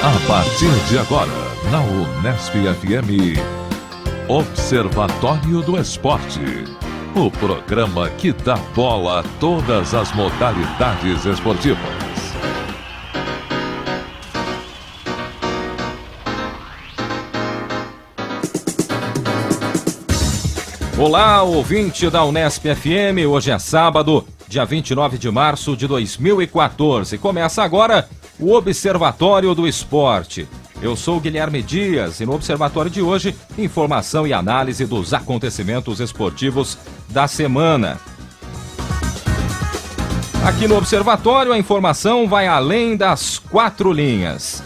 A partir de agora, na Unesp FM, Observatório do Esporte. O programa que dá bola a todas as modalidades esportivas. Olá, ouvinte da Unesp FM. Hoje é sábado, dia 29 de março de 2014. Começa agora o Observatório do Esporte. Eu sou Guilherme Dias e no Observatório de hoje, informação e análise dos acontecimentos esportivos da semana. Aqui no Observatório, a informação vai além das quatro linhas.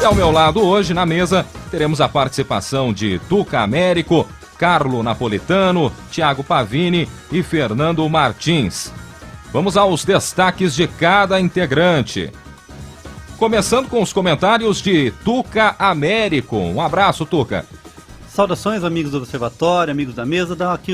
E ao meu lado hoje, na mesa, teremos a participação de Tuca Américo, Carlo Napolitano, Thiago Pavini e Fernando Martins. Vamos aos destaques de cada integrante. Começando com os comentários de Tuca Américo. Um abraço, Tuca. Saudações, amigos do Observatório, amigos da mesa. Dá aqui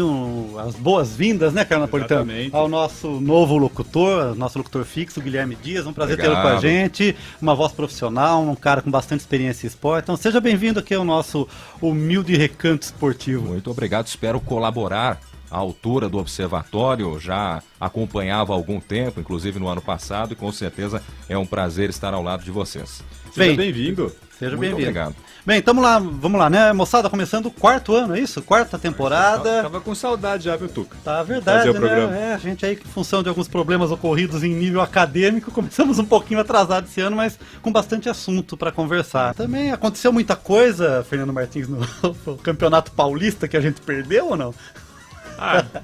as boas-vindas, né, Carlo Napolitano? Ao nosso novo locutor, nosso locutor fixo, Guilherme Dias. Um prazer tê-lo com a gente. Uma voz profissional, um cara com bastante experiência em esporte. Então seja bem-vindo aqui ao nosso humilde recanto esportivo. Muito obrigado, espero colaborar à altura do Observatório. Já acompanhava há algum tempo, inclusive no ano passado, e com certeza é um prazer estar ao lado de vocês. Seja bem-vindo. Seja Muito bem-vindo. Obrigado. Bem, vamos lá, né, moçada? Começando o quarto ano, é isso? Quarta temporada. Tava com saudade já, viu, Tuca? Tá, verdade, Fazer o programa. né? A gente aí, em função de alguns problemas ocorridos em nível acadêmico, começamos um pouquinho atrasado esse ano, mas com bastante assunto para conversar. Também aconteceu muita coisa, Fernando Martins, no Campeonato Paulista que a gente perdeu ou não?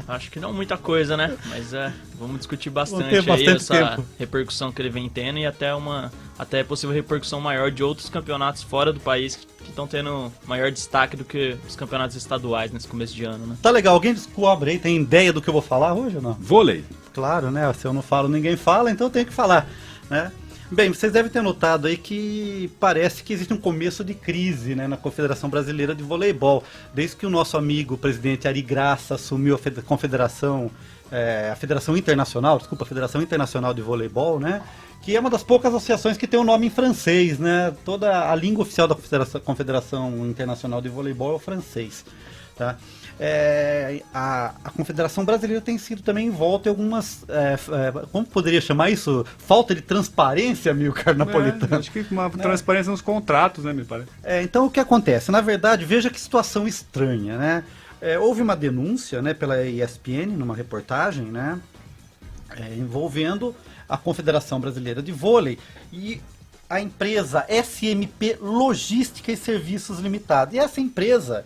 Acho que não muita coisa, né? Mas vamos discutir bastante, bastante aí essa tempo. repercussão que ele vem tendo e até possível repercussão maior de outros campeonatos fora do país que estão tendo maior destaque do que os campeonatos estaduais nesse começo de ano, né? Tá legal, alguém descobre aí, tem ideia do que eu vou falar hoje ou não? Vôlei. Claro, né? Se eu não falo, ninguém fala, então eu tenho que falar, né? Bem, vocês devem ter notado aí que parece que existe um começo de crise, né, na Confederação Brasileira de Voleibol. Desde que o nosso amigo, o presidente Ari Graça, assumiu a Federação Internacional de Voleibol, né, que é uma das poucas associações que tem o nome em francês, né? Toda a língua oficial da Confederação Internacional de Voleibol é o francês, tá? A Confederação Brasileira tem sido também envolta em algumas, como poderia chamar isso? Falta de transparência, Amilcar Napolitano. Acho que uma transparência nos contratos, né, me parece. Então o que acontece? Na verdade, veja que situação estranha, né? Houve uma denúncia, né, pela ESPN, numa reportagem, né, envolvendo a Confederação Brasileira de Vôlei e a empresa SMP Logística e Serviços Limitada. E essa empresa,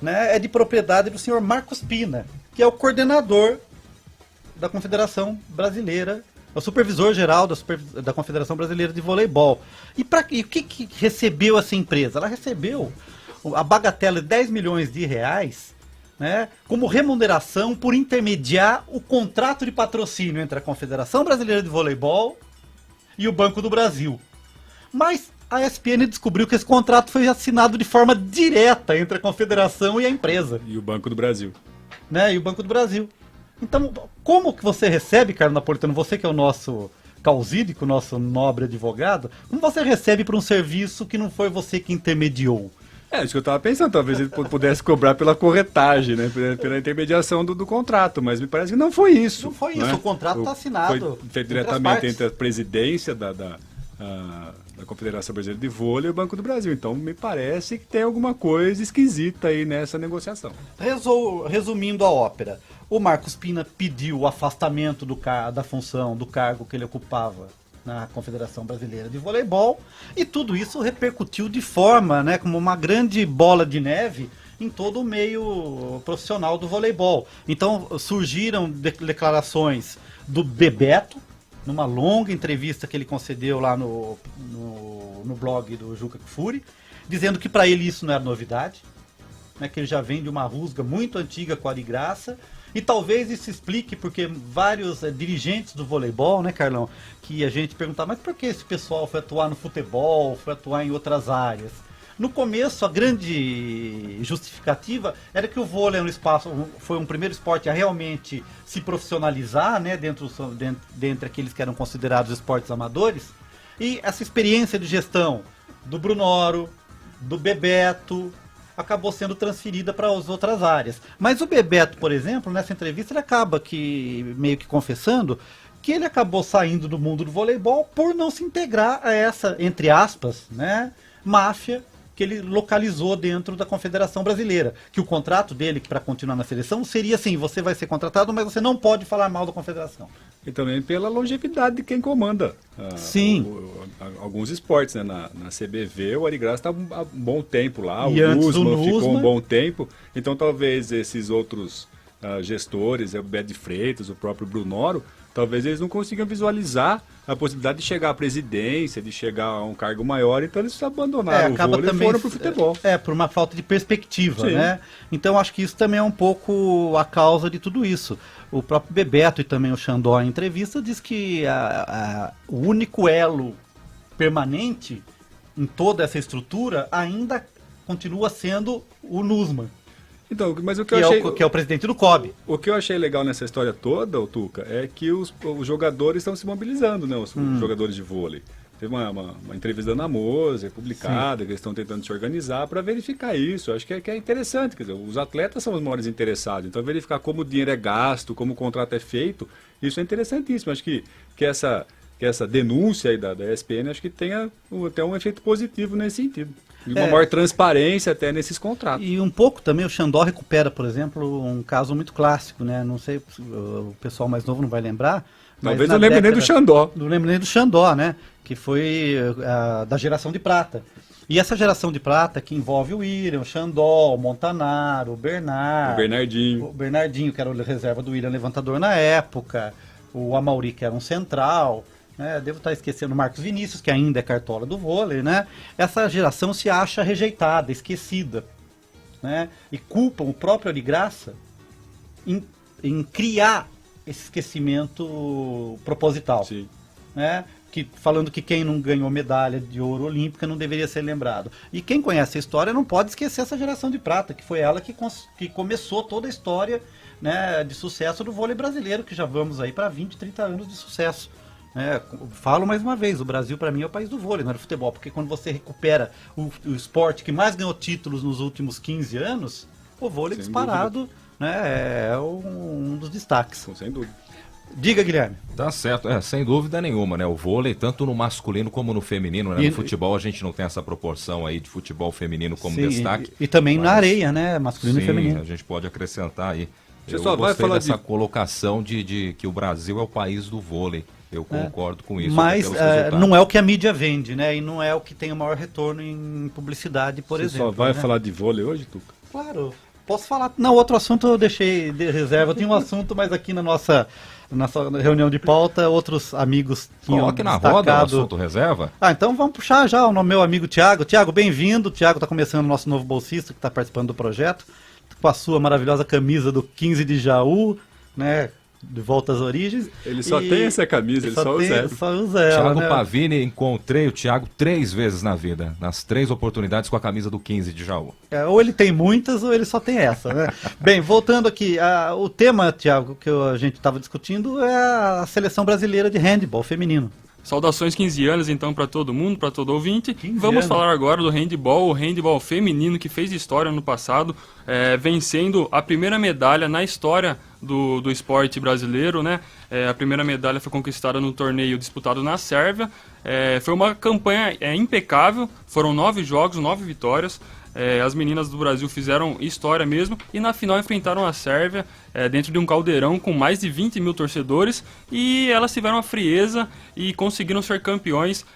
né, é de propriedade do senhor Marcos Pina, que é o coordenador da Confederação Brasileira, o supervisor-geral da Confederação Brasileira de Voleibol. E o que recebeu essa empresa? Ela recebeu a bagatela de 10 milhões de reais, né, como remuneração por intermediar o contrato de patrocínio entre a Confederação Brasileira de Voleibol e o Banco do Brasil. Mas a ESPN descobriu que esse contrato foi assinado de forma direta entre a Confederação e a empresa. E o Banco do Brasil. Né? E o Banco do Brasil. Então, como que você recebe, Carlos Napolitano, você que é o nosso causídico, o nosso nobre advogado, como você recebe por um serviço que não foi você que intermediou? Isso que eu tava pensando, talvez ele pudesse cobrar pela corretagem, né, pela intermediação do contrato, mas me parece que não foi isso. Não foi né? isso, o contrato está assinado. Foi feito diretamente entre a presidência da Confederação Brasileira de Vôlei e o Banco do Brasil. Então me parece que tem alguma coisa esquisita aí nessa negociação. Resumindo a ópera, o Marcos Pina pediu o afastamento da função, do cargo que ele ocupava na Confederação Brasileira de Voleibol, e tudo isso repercutiu de forma, né, como uma grande bola de neve em todo o meio profissional do voleibol. Então surgiram declarações do Bebeto, numa longa entrevista que ele concedeu lá no blog do Juca Kfouri, dizendo que para ele isso não era novidade, né, que ele já vem de uma rusga muito antiga com a Ari Graça. E talvez isso explique porque vários dirigentes do voleibol, né, Carlão, que a gente perguntava, mas por que esse pessoal foi atuar no futebol, foi atuar em outras áreas? No começo, a grande justificativa era que o vôlei foi um primeiro esporte a realmente se profissionalizar, né, dentre aqueles que eram considerados esportes amadores, E essa experiência de gestão do Brunoro, do Bebeto, acabou sendo transferida para as outras áreas. Mas o Bebeto, por exemplo, nessa entrevista, ele acaba meio que confessando que ele acabou saindo do mundo do voleibol por não se integrar a essa, entre aspas, né, máfia que ele localizou dentro da Confederação Brasileira. Que o contrato dele, para continuar na seleção, seria assim, você vai ser contratado, mas você não pode falar mal da Confederação. E também pela longevidade de quem comanda Sim. Alguns esportes, né? Na CBV, o Ari Graça está há um bom tempo lá, E o antes Nusman do ficou Nusman. um bom tempo, então talvez esses outros gestores, o Bed Freitas, o próprio Brunoro, talvez eles não consigam visualizar a possibilidade de chegar à presidência, de chegar a um cargo maior, então eles abandonaram o vôlei e foram para o futebol. Por uma falta de perspectiva, Sim. né? Então acho que isso também é um pouco a causa de tudo isso. O próprio Bebeto e também o Xandó em entrevista diz que o único elo permanente em toda essa estrutura ainda continua sendo o Nusman, Então, mas o que que eu achei... é o presidente do COB. O que eu achei legal nessa história toda, o Tuca, é que os jogadores estão se mobilizando, né? Os jogadores de vôlei. Teve uma entrevista da Ana Moser, publicada, que eles estão tentando se organizar para verificar isso. Eu acho que é interessante. Quer dizer, os atletas são os maiores interessados. Então, verificar como o dinheiro é gasto, como o contrato é feito, isso é interessantíssimo. Acho que essa denúncia aí da ESPN, acho que tenha até um efeito positivo nesse sentido. E uma maior transparência até nesses contratos. E um pouco também o Xandó recupera, por exemplo, um caso muito clássico, né? Não sei, o pessoal mais novo não vai lembrar. Mas Talvez na não lembre nem do Xandó. Não lembro nem do Xandó, né? Que foi da geração de prata. E essa geração de prata que envolve o William, o Xandó, o Montanaro, o Bernard. O Bernardinho, que era o reserva do William levantador na época. O Amauri, que era um central. Devo estar esquecendo o Marcos Vinícius, que ainda é cartola do vôlei, né? Essa geração se acha rejeitada, esquecida, né? E culpam o próprio Ari Graça em criar esse esquecimento proposital. Sim. Né? Falando que quem não ganhou medalha de ouro olímpica não deveria ser lembrado. E quem conhece a história não pode esquecer essa geração de prata, que foi ela que começou toda a história, né, de sucesso do vôlei brasileiro, que já vamos aí para 20, 30 anos de sucesso. Falo mais uma vez, o Brasil para mim é o país do vôlei, não é do futebol, porque quando você recupera o esporte que mais ganhou títulos nos últimos 15 anos, o vôlei Sem disparado, né, é um dos destaques. Sem dúvida. Diga, Guilherme. Tá certo, sem dúvida nenhuma, né? O vôlei, tanto no masculino como no feminino, né? No futebol a gente não tem essa proporção aí de futebol feminino como Sim, destaque. E também mas, na areia, né? Masculino sim, e feminino. A gente pode acrescentar aí. Você Eu só vai gostei falar dessa colocação de que o Brasil é o país do vôlei. Eu concordo com isso. Mas pelos resultados. não é o que a mídia vende, né? E não é o que tem o maior retorno em publicidade, por Você exemplo. só vai né? falar de vôlei hoje, Tuca? Claro. Posso falar. Não, outro assunto eu deixei de reserva. Tem um assunto, mas aqui na nossa reunião de pauta, outros amigos tinham Coloque na roda o destacado. assunto reserva. Então vamos puxar já o meu amigo Thiago. Thiago, bem-vindo. Thiago está começando o nosso novo bolsista, que está participando do projeto, com a sua maravilhosa camisa do 15 de Jaú, né? De volta às origens. Ele só tem essa camisa, ele só usa ela. Só usa ela, Thiago né? Pavini, encontrei o Thiago 3 vezes na vida, nas 3 oportunidades com a camisa do 15 de Jaú. Ou ele tem muitas ou ele só tem essa, né? Bem, voltando aqui, o tema, Thiago, que a gente estava discutindo é a seleção brasileira de handball feminino. Saudações 15 anos então para todo mundo, para todo ouvinte. 15 Vamos anos. falar agora do handball, o handball feminino que fez história no passado, vencendo a primeira medalha na história do esporte brasileiro, né? A primeira medalha foi conquistada no torneio disputado na Sérvia. Foi uma campanha impecável, foram 9 jogos, 9 vitórias. As meninas do Brasil fizeram história mesmo e na final enfrentaram a Sérvia dentro de um caldeirão com mais de 20 mil torcedores e elas tiveram a frieza e conseguiram ser campeões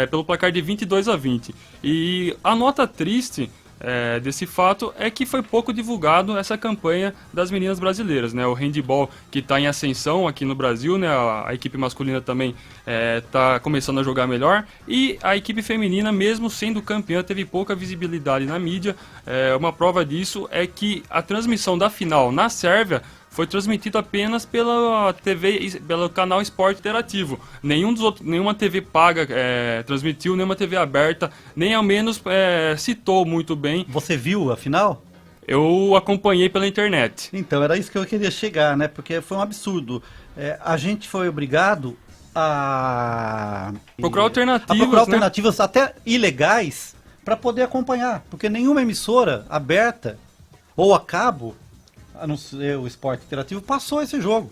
pelo placar de 22-20. E a nota triste desse fato é que foi pouco divulgado essa campanha das meninas brasileiras, né? O handball que está em ascensão aqui no Brasil, né? A equipe masculina também está começando a jogar melhor e a equipe feminina, mesmo sendo campeã, teve pouca visibilidade na mídia. Uma prova disso é que a transmissão da final na Sérvia foi transmitido apenas pela TV, pelo canal Esporte Interativo. Nenhuma TV paga transmitiu, nenhuma TV aberta, nem ao menos citou muito bem. Você viu a final? Eu acompanhei pela internet. Então, era isso que eu queria chegar, né? Porque foi um absurdo. A gente foi obrigado Procurar alternativas, procurar né? alternativas até ilegais para poder acompanhar, porque nenhuma emissora aberta ou a cabo, a não ser o Esporte Interativo, passou esse jogo.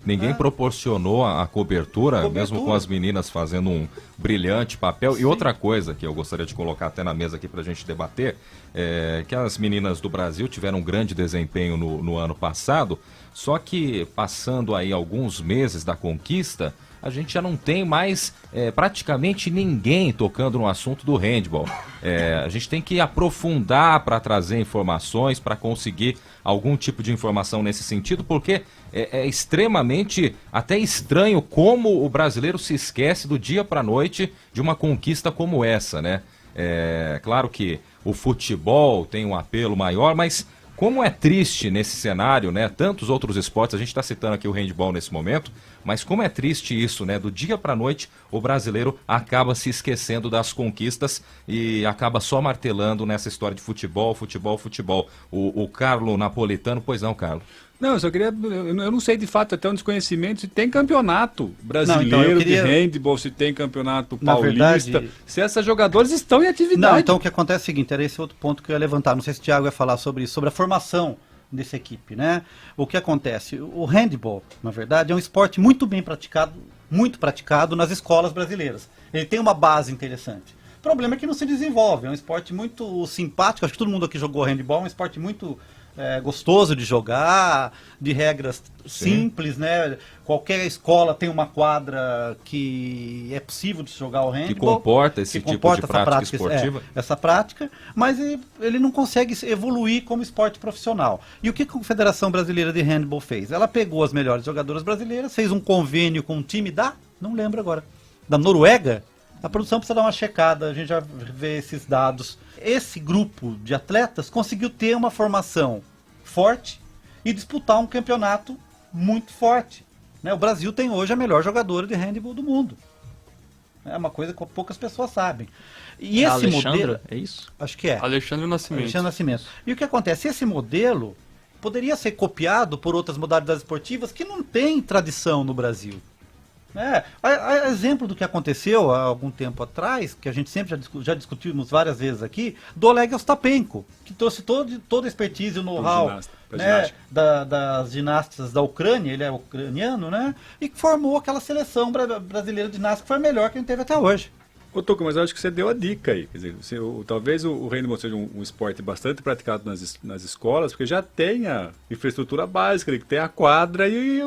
Ninguém proporcionou a cobertura, mesmo com as meninas fazendo um brilhante papel. Sim. E outra coisa que eu gostaria de colocar até na mesa aqui para a gente debater, é que as meninas do Brasil tiveram um grande desempenho no ano passado, só que passando aí alguns meses da conquista, a gente já não tem mais praticamente ninguém tocando no assunto do handball. A gente tem que aprofundar para trazer informações, para conseguir algum tipo de informação nesse sentido, porque é extremamente até estranho como o brasileiro se esquece do dia para a noite de uma conquista como essa, né? Claro que o futebol tem um apelo maior, mas como é triste nesse cenário, né? Tantos outros esportes, a gente está citando aqui o handball nesse momento, mas como é triste isso, né? Do dia para a noite, o brasileiro acaba se esquecendo das conquistas e acaba só martelando nessa história de futebol, futebol, futebol. O Carlo Napolitano, pois não, Carlo? Não, eu só queria. Eu não sei de fato, até um desconhecimento, se tem campeonato brasileiro Não, então, de handball, se tem campeonato Na paulista, verdade, se esses jogadores estão em atividade. Não, então o que acontece é o seguinte, era esse outro ponto que eu ia levantar. Não sei se o Thiago ia falar sobre isso, sobre a formação dessa equipe, né? O que acontece? O handball, na verdade, é um esporte muito bem praticado, muito praticado nas escolas brasileiras. Ele tem uma base interessante. O problema é que não se desenvolve, é um esporte muito simpático, acho que todo mundo aqui jogou handball, é um esporte muito gostoso de jogar, de regras simples, né? Qualquer escola tem uma quadra que é possível de jogar o handball. Que comporta esse tipo de prática esportiva. Essa prática, mas ele não consegue evoluir como esporte profissional. E o que a Confederação Brasileira de Handball fez? Ela pegou as melhores jogadoras brasileiras, fez um convênio com um time não lembro agora, da Noruega. A produção precisa dar uma checada, a gente já vê esses dados. Esse grupo de atletas conseguiu ter uma formação forte e disputar um campeonato muito forte, né? O Brasil tem hoje a melhor jogadora de handball do mundo. É uma coisa que poucas pessoas sabem. E esse modelo, é isso? acho que é. Alexandre Nascimento. E o que acontece? Esse modelo poderia ser copiado por outras modalidades esportivas que não têm tradição no Brasil. Exemplo do que aconteceu há algum tempo atrás, que a gente sempre já discutimos várias vezes aqui, do Oleg Ostapenko, que trouxe toda a expertise e o know-how, né, das ginastas da Ucrânia, ele é ucraniano, né, e que formou aquela seleção brasileira de ginástica que foi a melhor que a gente teve até hoje. Ô, Tuca, mas eu acho que você deu a dica aí. Quer dizer, talvez o handball seja um esporte bastante praticado nas escolas, porque já tem a infraestrutura básica, que tem a quadra e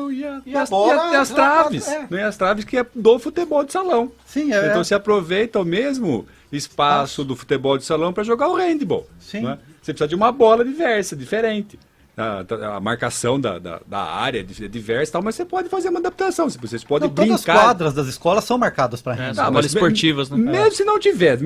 as traves. E as traves que é do futebol de salão. Sim, então se aproveita o mesmo espaço do futebol de salão para jogar o handball. Sim. Né? Você precisa de uma bola diferente. A marcação da área é diversa, mas você pode fazer uma adaptação. Vocês podem brincar. Todas as quadras das escolas são marcadas para handball. São esportivas, né? Mesmo se não tiver,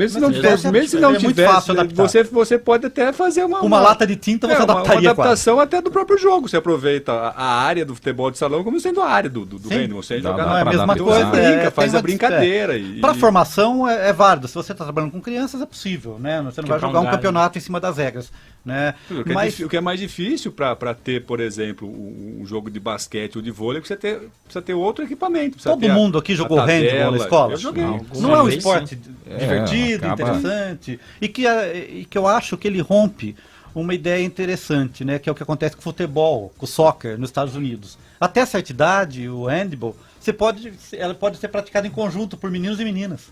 você pode até fazer uma lata de tinta, você adaptaria uma adaptação até do próprio jogo. Você aproveita a área do futebol de salão como sendo a área do handball. Você joga não é a mesma coisa. Faz a brincadeira. Para formação é válido. Se você está trabalhando com crianças, é possível, né? Você não vai jogar um campeonato em cima das regras, né? O que é mais difícil para ter, por exemplo, um jogo de basquete ou de vôlei, você precisa ter outro equipamento. Todo mundo aqui jogou handball na escola? Eu joguei. Não é um esporte divertido, interessante, e que eu acho que ele rompe uma ideia interessante, né? Que é o que acontece com o futebol, com o soccer nos Estados Unidos. Até certa idade, o handball, ela pode ser praticada em conjunto por meninos e meninas.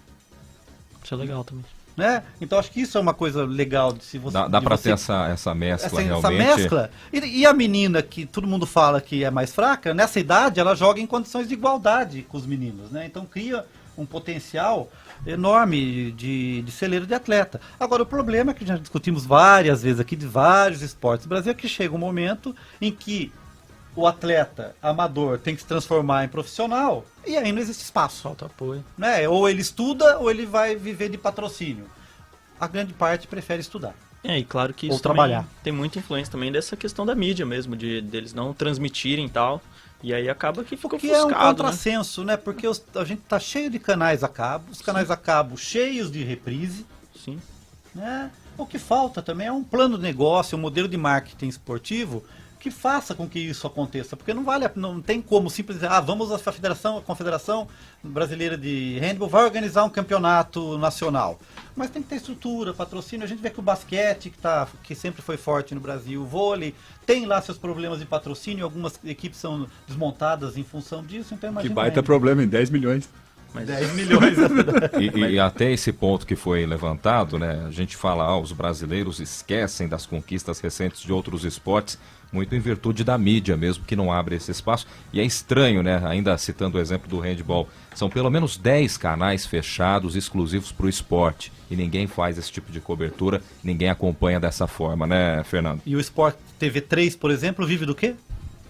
Isso é legal também. Né? Então acho que isso é uma coisa legal de se você. Dá para ter essa mescla realmente. Essa mescla. E a menina que todo mundo fala que é mais fraca, nessa idade ela joga em condições de igualdade com os meninos, né? Então cria um potencial enorme de celeiro de atleta. Agora o problema é que já discutimos várias vezes aqui de vários esportes do Brasil, é que chega um momento em que o atleta amador tem que se transformar em profissional e aí não existe espaço. Falta apoio. Né? Ou ele estuda ou ele vai viver de patrocínio. A grande parte prefere estudar. E claro que isso trabalhar. Tem muita influência também dessa questão da mídia mesmo, deles não transmitirem e tal. E aí acaba que fica ofuscado, é um contrassenso, né? Porque a gente tá cheio de canais a cabo, os canais a cabo cheios de reprise. Sim. Né? O que falta também é um plano de negócio, um modelo de marketing esportivo que faça com que isso aconteça, porque não tem como simplesmente, vamos a Confederação Brasileira de Handball vai organizar um campeonato nacional. Mas tem que ter estrutura, patrocínio. A gente vê que o basquete, que sempre foi forte no Brasil, o vôlei, tem lá seus problemas de patrocínio, algumas equipes são desmontadas em função disso, então imagina. Que baita problema em 10 milhões. Mas 10 milhões. E até esse ponto que foi levantado, né? A gente fala, os brasileiros esquecem das conquistas recentes de outros esportes, muito em virtude da mídia mesmo, que não abre esse espaço. E é estranho, né? Ainda citando o exemplo do handball, são pelo menos 10 canais fechados, exclusivos para o esporte. E ninguém faz esse tipo de cobertura, ninguém acompanha dessa forma, né, Fernando? E o Sport TV 3, por exemplo, vive do quê?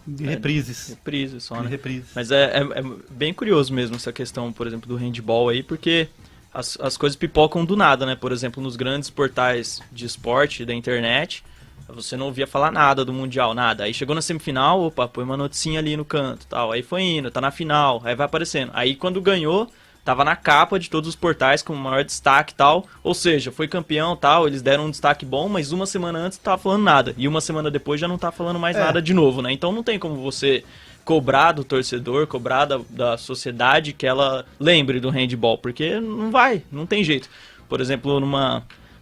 De reprises. Reprises só, né? De reprises. Mas é bem curioso mesmo essa questão, por exemplo, do handball aí, porque as coisas pipocam do nada, né? Por exemplo, nos grandes portais de esporte da internet, você não ouvia falar nada do Mundial, nada. Aí chegou na semifinal, opa, põe uma noticinha ali no canto, tal. Aí foi indo, tá na final, aí vai aparecendo. Aí quando ganhou, tava na capa de todos os portais com o maior destaque e tal. Ou seja, foi campeão tal, eles deram um destaque bom, mas uma semana antes não tava falando nada. E uma semana depois já não tá falando mais nada de novo, né? Então não tem como você cobrar do torcedor, cobrar da sociedade que ela lembre do handball, porque não tem jeito. Por exemplo,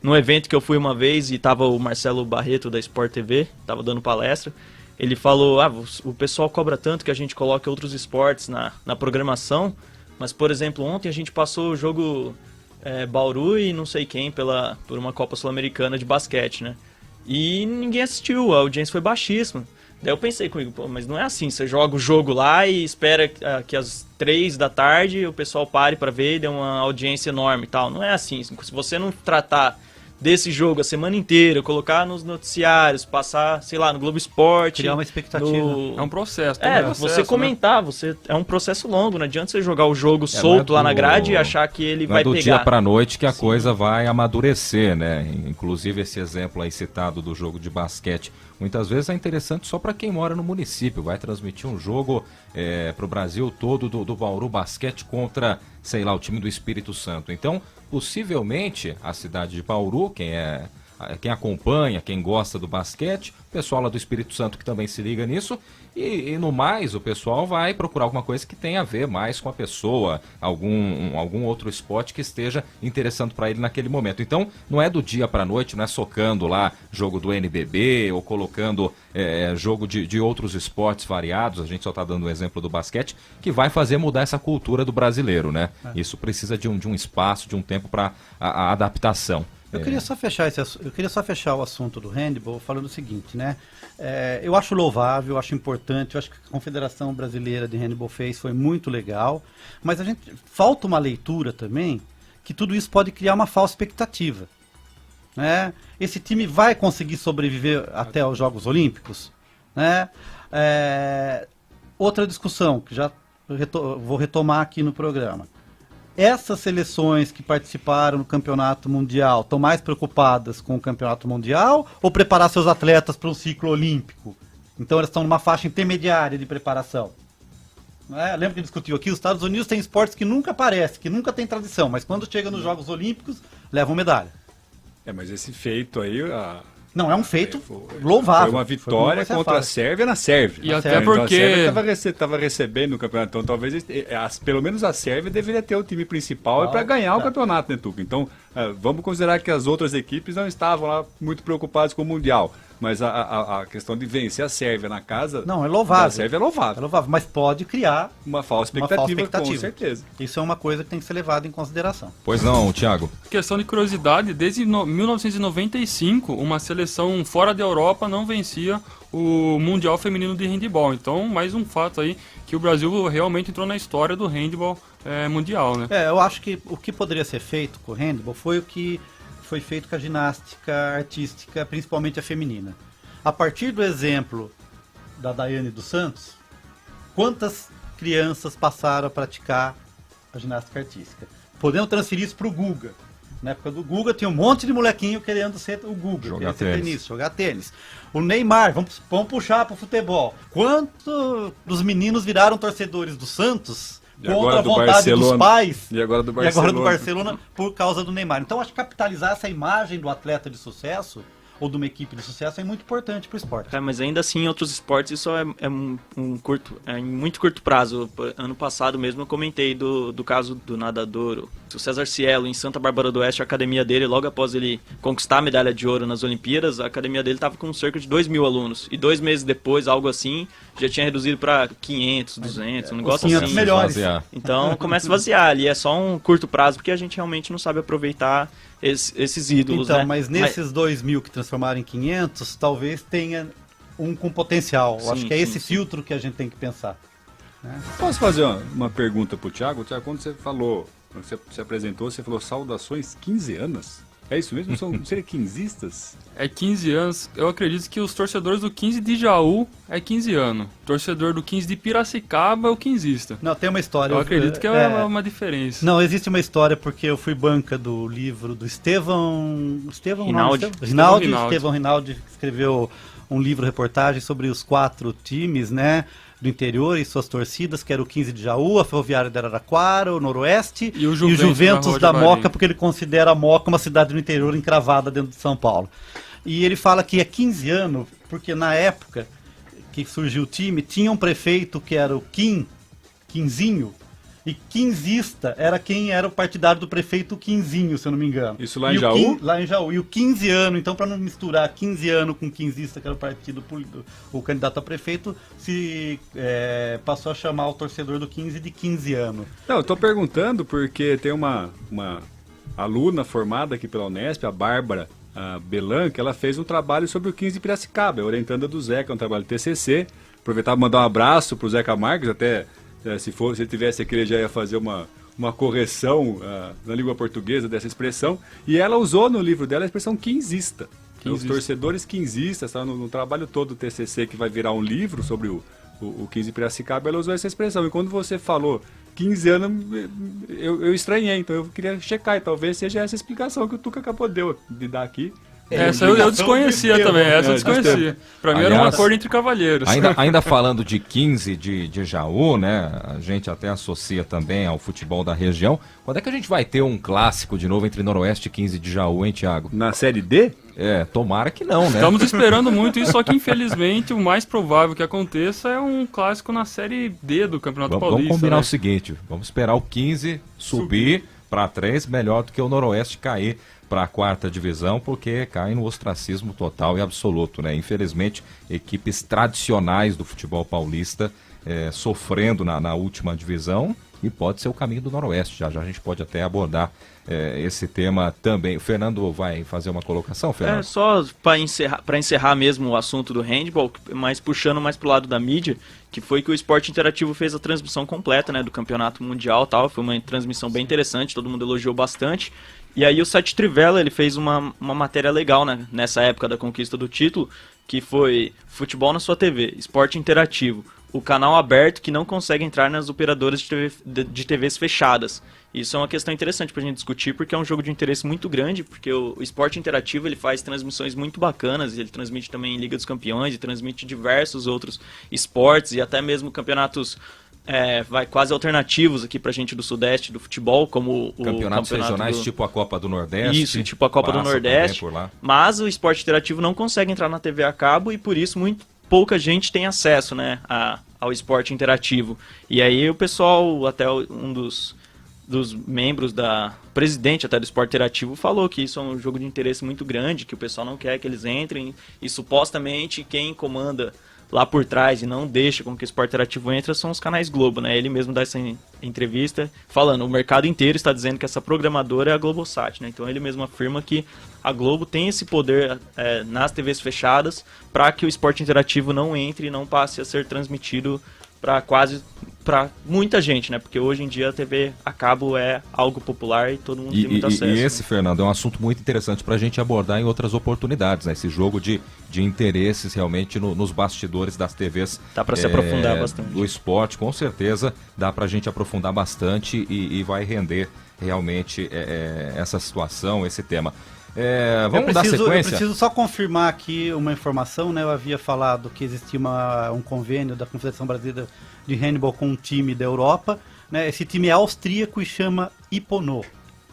num evento que eu fui uma vez e tava o Marcelo Barreto da Sport TV, tava dando palestra, ele falou, o pessoal cobra tanto que a gente coloca outros esportes na programação, mas, por exemplo, ontem a gente passou o jogo Bauru e não sei quem por uma Copa Sul-Americana de basquete, né? E ninguém assistiu, a audiência foi baixíssima. Daí eu pensei comigo, mas não é assim, você joga o jogo lá e espera que às 3 da tarde o pessoal pare para ver e dê uma audiência enorme e tal. Não é assim, se você não tratar desse jogo a semana inteira, colocar nos noticiários, passar, sei lá, no Globo Esporte. Criar uma expectativa. É um processo. Você comentar, é um processo longo, não adianta você jogar o jogo solto lá na grade e achar que ele vai pegar. Não é do dia pra noite que a coisa vai amadurecer, né? Inclusive esse exemplo aí citado do jogo de basquete, muitas vezes é interessante só para quem mora no município, vai transmitir um jogo para o Brasil todo do Bauru Basquete contra, sei lá, o time do Espírito Santo. Então, possivelmente, a cidade de Bauru, quem acompanha, quem gosta do basquete, o pessoal lá do Espírito Santo que também se liga nisso, e no mais o pessoal vai procurar alguma coisa que tenha a ver mais com a pessoa, algum outro esporte que esteja interessando para ele naquele momento. Então não é do dia para a noite, não é socando lá jogo do NBB ou colocando jogo de outros esportes variados, a gente só está dando o exemplo do basquete, que vai fazer mudar essa cultura do brasileiro, né? Isso precisa de um espaço, de um tempo para a adaptação. Eu queria só fechar o assunto do handball falando o seguinte, né? Eu acho louvável, eu acho importante, eu acho que a Confederação Brasileira de Handball foi muito legal, mas falta uma leitura também, que tudo isso pode criar uma falsa expectativa, né? Esse time vai conseguir sobreviver até os Jogos Olímpicos, né? Outra discussão, que já vou retomar aqui no programa. Essas seleções que participaram do campeonato mundial estão mais preocupadas com o campeonato mundial ou preparar seus atletas para um ciclo olímpico? Então elas estão numa faixa intermediária de preparação. Lembra que discutiu aqui? Os Estados Unidos têm esportes que nunca aparecem, que nunca tem tradição, mas quando chega nos Jogos Olímpicos, levam medalha. Mas esse feito aí... Não, é um feito louvável. Foi uma vitória contra a Sérvia na Sérvia. E até porque... Então, a Sérvia estava recebendo o campeonato, então talvez, pelo menos a Sérvia deveria ter o time principal para ganhar o campeonato, né, Tuca? Então, vamos considerar que as outras equipes não estavam lá muito preocupadas com o Mundial. Mas a questão de vencer a Sérvia na casa... Não, é louvável. A Sérvia é louvável. É louvável, mas pode criar uma falsa expectativa, com certeza. Isso é uma coisa que tem que ser levada em consideração. Pois não, Thiago? Questão de curiosidade, desde 1995, uma seleção fora da Europa não vencia o Mundial Feminino de Handball. Então, mais um fato aí que o Brasil realmente entrou na história do handball mundial, né? Eu acho que o que poderia ser feito com o handball foi o que foi feito com a ginástica artística, principalmente a feminina. A partir do exemplo da Daiane dos Santos, quantas crianças passaram a praticar a ginástica artística? Podemos transferir isso para o Guga. Na época do Guga tinha um monte de molequinho querendo ser o Guga, jogar tênis. O Neymar, vamos puxar para o futebol. Quantos dos meninos viraram torcedores do Santos contra a vontade dos pais e agora do Barcelona por causa do Neymar? Então acho que capitalizar essa imagem do atleta de sucesso, ou de uma equipe de sucesso é muito importante para o esporte. Mas ainda assim, em outros esportes, isso é em muito curto prazo. Ano passado mesmo eu comentei do caso do nadador, o César Cielo, em Santa Bárbara do Oeste, a academia dele, logo após ele conquistar a medalha de ouro nas Olimpíadas, a academia dele estava com cerca de 2.000 alunos. E 2 meses depois, algo assim, já tinha reduzido para 500, 200, um negócio 500 assim. melhores. Então começa a esvaziar ali, é só um curto prazo, porque a gente realmente não sabe aproveitar esses ídolos, então, né? mas nesses 2.000 que transformaram em 500, talvez tenha um com potencial. Sim, Acho que é sim, esse sim. filtro que a gente tem que pensar. Posso fazer uma pergunta pro Thiago? Thiago, quando você falou, quando você se apresentou, você falou saudações 15 anos? É isso mesmo? São serem quinzistas? É 15 anos. Eu acredito que os torcedores do 15 de Jaú é 15 anos. Torcedor do 15 de Piracicaba é o quinzista. Não, tem uma história. Eu acredito que é uma diferença. Não, existe uma história porque eu fui banca do livro do Estevão Rinaldi. Estevão Rinaldi, que escreveu um livro-reportagem sobre os 4 times, né, do interior e suas torcidas, que era o 15 de Jaú, a Ferroviária de Araraquara, o Noroeste E o Juventus da da Moca, Javari. porque ele considera a Moca uma cidade do interior encravada dentro de São Paulo. E ele fala que é 15 anos, porque na época que surgiu o time, tinha um prefeito que era o Quinzinho, e quinzista era quem era o partidário do prefeito Quinzinho, se eu não me engano. Isso lá em E o Jaú? Lá em Jaú. E o 15 anos, então para não misturar 15 anos com quinzista, que era o partido, o candidato a prefeito, se passou a chamar o torcedor do 15 de 15 anos. Não, eu tô perguntando porque tem uma aluna formada aqui pela Unesp, a Bárbara Belan, que ela fez um trabalho sobre o 15 de Piracicaba, orientanda do Zeca, um trabalho de TCC. Aproveitar para mandar um abraço pro Zeca Marques, até se ele tivesse aqui ele já ia fazer uma correção na língua portuguesa dessa expressão. E ela usou no livro dela a expressão quinzista. Os torcedores quinzistas, tá, no trabalho todo do TCC, que vai virar um livro sobre o 15 de Piracicaba, ela usou essa expressão. E quando você falou 15 anos, eu estranhei, então eu queria checar, e talvez seja essa explicação que o Tuca acabou de dar aqui. Essa eu desconhecia também, essa eu desconhecia. Pra mim era um Aliás, acordo entre cavalheiros. Ainda falando de 15 de Jaú, né? A gente até associa também ao futebol da região. Quando é que a gente vai ter um clássico de novo entre Noroeste e 15 de Jaú, hein, Thiago? Na Série D? Tomara que não, né? Estamos esperando muito isso, só que infelizmente o mais provável que aconteça é um clássico na Série D do Campeonato Paulista. Vamos combinar né? o seguinte, vamos esperar o 15 subir para 3, melhor do que o Noroeste cair para a 4ª divisão, porque cai no ostracismo total e absoluto, né? Infelizmente, equipes tradicionais do futebol paulista sofrendo na última divisão, e pode ser o caminho do Noroeste. Já a gente pode até abordar esse tema também. O Fernando vai fazer uma colocação, Fernando? Só para encerrar mesmo o assunto do handball, mas puxando mais pro lado da mídia, que foi que o Esporte Interativo fez a transmissão completa, né, do Campeonato Mundial e tal. Foi uma transmissão bem interessante, todo mundo elogiou bastante. E aí o site Trivela, ele fez uma matéria legal, né, nessa época da conquista do título, que foi Futebol na sua TV, Esporte Interativo, o canal aberto que não consegue entrar nas operadoras de TVs fechadas. Isso é uma questão interessante para a gente discutir, porque é um jogo de interesse muito grande, porque o Esporte Interativo ele faz transmissões muito bacanas, ele transmite também Liga dos Campeões, e transmite diversos outros esportes, e até mesmo campeonatos quase alternativos aqui pra gente do Sudeste, do futebol, como o Campeonatos regionais, tipo a Copa do Nordeste. Isso, tipo a Copa do Nordeste. Por lá. Mas o Esporte Interativo não consegue entrar na TV a cabo e por isso muito pouca gente tem acesso, né, ao Esporte Interativo. E aí o pessoal, até um dos membros presidente até do Esporte Interativo falou que isso é um jogo de interesse muito grande, que o pessoal não quer que eles entrem, e supostamente quem comanda lá por trás e não deixa com que o Esporte Interativo entre são os canais Globo, né? Ele mesmo dá essa entrevista falando, o mercado inteiro está dizendo que essa programadora é a Globosat, né? Então ele mesmo afirma que a Globo tem esse poder nas TVs fechadas para que o Esporte Interativo não entre e não passe a ser transmitido para muita gente, né? Porque hoje em dia a TV a cabo é algo popular e todo mundo tem muito acesso. E esse, Fernando, é um assunto muito interessante para a gente abordar em outras oportunidades, né? Esse jogo de interesses realmente nos bastidores das TVs. Dá para se aprofundar bastante. Do esporte, com certeza, dá para a gente aprofundar bastante e vai render realmente essa situação, esse tema. Vamos dar sequência? Eu preciso só confirmar aqui uma informação, né? Eu havia falado que existia um convênio da Confederação Brasileira de Handball com um time da Europa, né? Esse time é austríaco e chama Ipono.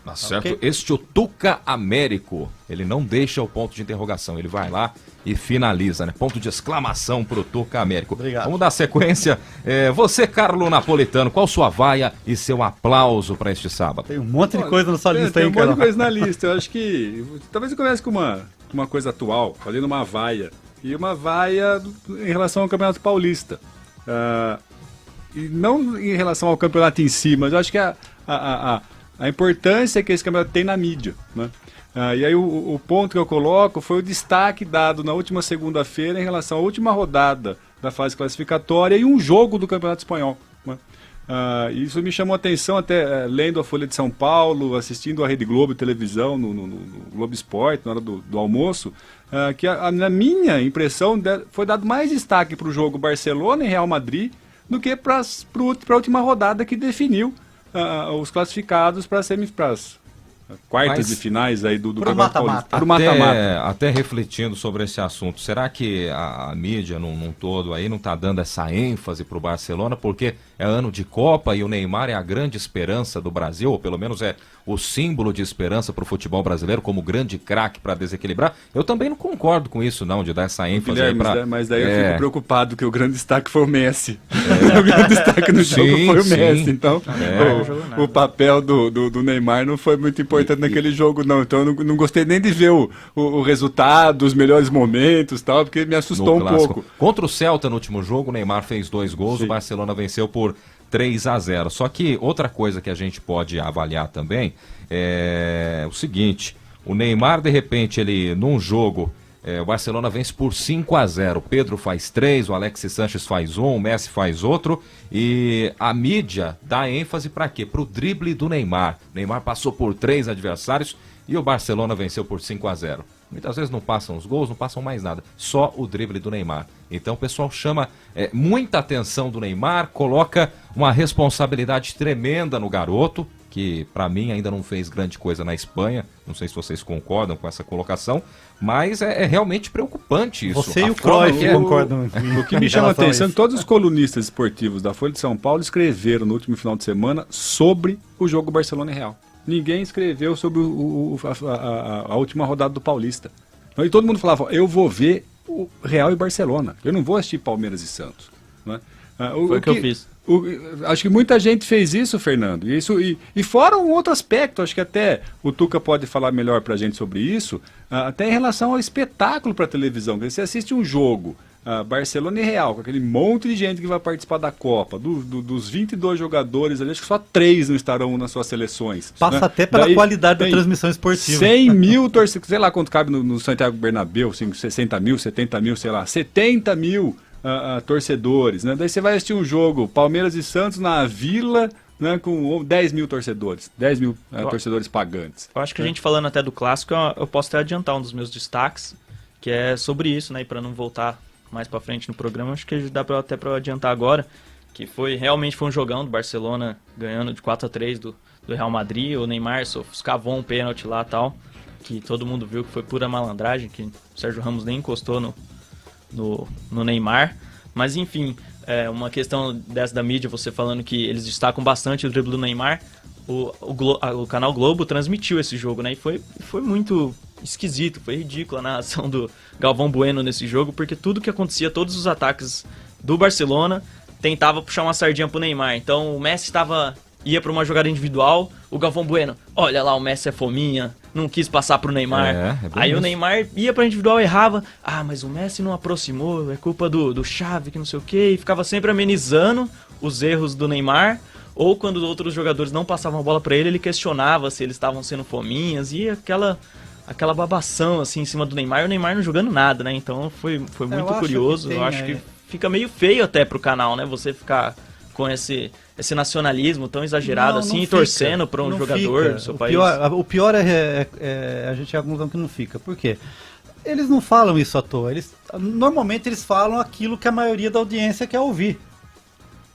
Tá certo? Ok? Este o Tuca Américo, ele não deixa o ponto de interrogação, ele vai lá e finaliza, né? Ponto de exclamação pro Tuca Américo. Obrigado. Vamos dar sequência. Você, Carlo Napolitano, qual sua vaia e seu aplauso para este sábado? Tem um monte de coisa na sua lista tem aí, um monte de cara. coisa na lista. Eu acho que talvez eu comece com uma coisa atual, fazendo uma vaia. E uma vaia em relação ao Campeonato Paulista. E não em relação ao campeonato em si, mas eu acho que a importância que esse campeonato tem na mídia, né? E aí o ponto que eu coloco foi o destaque dado na última segunda-feira em relação à última rodada da fase classificatória e um jogo do Campeonato Espanhol, né? Isso me chamou a atenção até lendo a Folha de São Paulo, assistindo a Rede Globo televisão, no Globo Esporte, na hora do almoço, que na minha impressão foi dado mais destaque para o jogo Barcelona e Real Madrid do que para a última rodada que definiu os classificados para as quartas e finais aí do Campeonato Paulista. Pro mata-mata. Até refletindo sobre esse assunto, será que a mídia num todo aí não está dando essa ênfase para o Barcelona, porque é ano de Copa e o Neymar é a grande esperança do Brasil, ou pelo menos é o símbolo de esperança para o futebol brasileiro como grande craque para desequilibrar? Eu também não concordo com isso, não, de dar essa ênfase aí para... Mas daí eu fico preocupado que o grande destaque foi o Messi. O grande destaque no jogo foi o Messi, então o papel do Neymar não foi muito importante naquele jogo, não. Então eu não gostei nem de ver o resultado, os melhores momentos, tal, porque me assustou um pouco. Contra o Celta no último jogo, o Neymar fez 2 gols, sim. O Barcelona venceu por 3-0. Só que outra coisa que a gente pode avaliar também é o seguinte: o Neymar, de repente, ele num jogo, o Barcelona vence por 5-0. O Pedro faz 3, o Alexis Sanches faz 1, o Messi faz outro. E a mídia dá ênfase para quê? Para o drible do Neymar. O Neymar passou por 3 adversários e o Barcelona venceu por 5-0. Muitas vezes não passam os gols, não passam mais nada. Só o drible do Neymar. Então o pessoal chama muita atenção do Neymar, coloca uma responsabilidade tremenda no garoto, que para mim ainda não fez grande coisa na Espanha. Não sei se vocês concordam com essa colocação, mas é realmente preocupante isso. Você e o Cruyff concordam. O que me chama a atenção é que todos os colunistas esportivos da Folha de São Paulo escreveram no último final de semana sobre o jogo Barcelona e Real. Ninguém escreveu sobre a última rodada do Paulista. E todo mundo falava, eu vou ver o Real e Barcelona. Eu não vou assistir Palmeiras e Santos. Né? Foi o que eu fiz. Acho que muita gente fez isso, Fernando. E fora um outro aspecto, acho que até o Tuca pode falar melhor pra gente sobre isso, até em relação ao espetáculo para televisão. Você assiste um jogo, Barcelona e Real, com aquele monte de gente que vai participar da Copa, dos 22 jogadores ali, acho que só 3 não estarão nas suas seleções. Passa, né? até pela qualidade da transmissão esportiva. 100 mil torcedores, sei lá quanto cabe no Santiago Bernabéu, 60 mil, 70 mil, sei lá, 70 mil torcedores, né? Daí você vai assistir um jogo, Palmeiras e Santos na Vila, né, com 10 mil torcedores, 10 mil torcedores pagantes. Eu acho que a gente falando até do clássico, eu posso até adiantar um dos meus destaques, que é sobre isso, né, e para não voltar mais para frente no programa, acho que dá até para adiantar agora, que realmente foi um jogão do Barcelona ganhando de 4-3 do Real Madrid. O Neymar cavou um pênalti lá e tal, que todo mundo viu que foi pura malandragem, que o Sérgio Ramos nem encostou no Neymar. Mas enfim, uma questão dessa da mídia, você falando que eles destacam bastante o drible do Neymar. O canal Globo transmitiu esse jogo, né? E foi muito esquisito, foi ridícula a narração do Galvão Bueno nesse jogo, porque tudo que acontecia, todos os ataques do Barcelona, tentava puxar uma sardinha pro Neymar. Então o Messi ia para uma jogada individual, o Galvão Bueno, olha lá, o Messi é fominha, não quis passar pro Neymar. Aí o Neymar ia pra individual, errava, mas o Messi não aproximou, é culpa do Xavi, que não sei o que, e ficava sempre amenizando os erros do Neymar. Ou quando outros jogadores não passavam a bola para ele questionava se eles estavam sendo fominhas, e aquela babação assim em cima do Neymar, e o Neymar não jogando nada, né? Então foi muito curioso. Eu acho que fica meio feio até pro canal, né? Você ficar com esse nacionalismo tão exagerado assim, e torcendo para um jogador do seu país. O pior é a gente chegar à conclusão que não fica. Por quê? Eles não falam isso à toa. Normalmente eles falam aquilo que a maioria da audiência quer ouvir.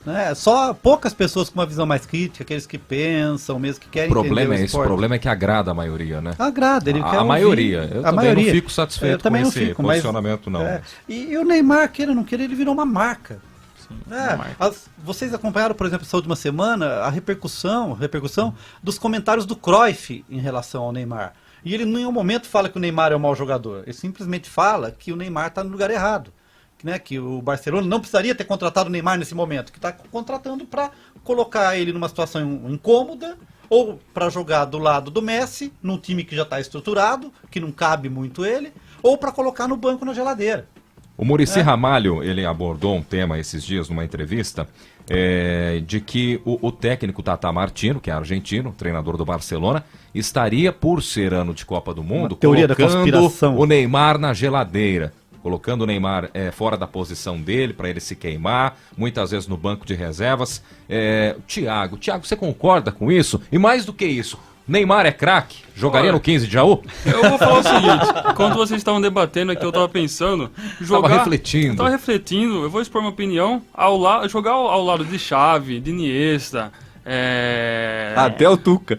Né? Só poucas pessoas com uma visão mais crítica, aqueles que pensam, mesmo que querem entender o esporte. O problema é que agrada a maioria, né? Agrada, ele quer a maioria. Eu também não fico satisfeito com esse posicionamento, não. E o Neymar, queira ou não queira, ele virou uma marca. Sim, Neymar. Vocês acompanharam, por exemplo, essa última semana, a repercussão dos comentários do Cruyff em relação ao Neymar. E ele em nenhum momento fala que o Neymar é um mau jogador. Ele simplesmente fala que o Neymar está no lugar errado. Né, que o Barcelona não precisaria ter contratado o Neymar nesse momento, que está contratando para colocar ele numa situação incômoda, ou para jogar do lado do Messi, num time que já está estruturado, que não cabe muito ele, ou para colocar no banco na geladeira. O Muricy Ramalho, ele abordou um tema esses dias numa entrevista, de que o técnico Tata Martino, que é argentino, treinador do Barcelona, estaria, por ser ano de Copa do Mundo, teoria da colocando conspiração. o Neymar na geladeira. Colocando o Neymar fora da posição dele, para ele se queimar, muitas vezes no banco de reservas. Thiago, você concorda com isso? E mais do que isso, Neymar é craque? Jogaria no 15 de Jaú? Eu vou falar o seguinte, quando vocês estavam debatendo aqui, eu estava pensando... Tava refletindo. Eu tava refletindo, eu vou expor minha opinião, jogar ao lado de Xavi, de Iniesta... Até o Tuca.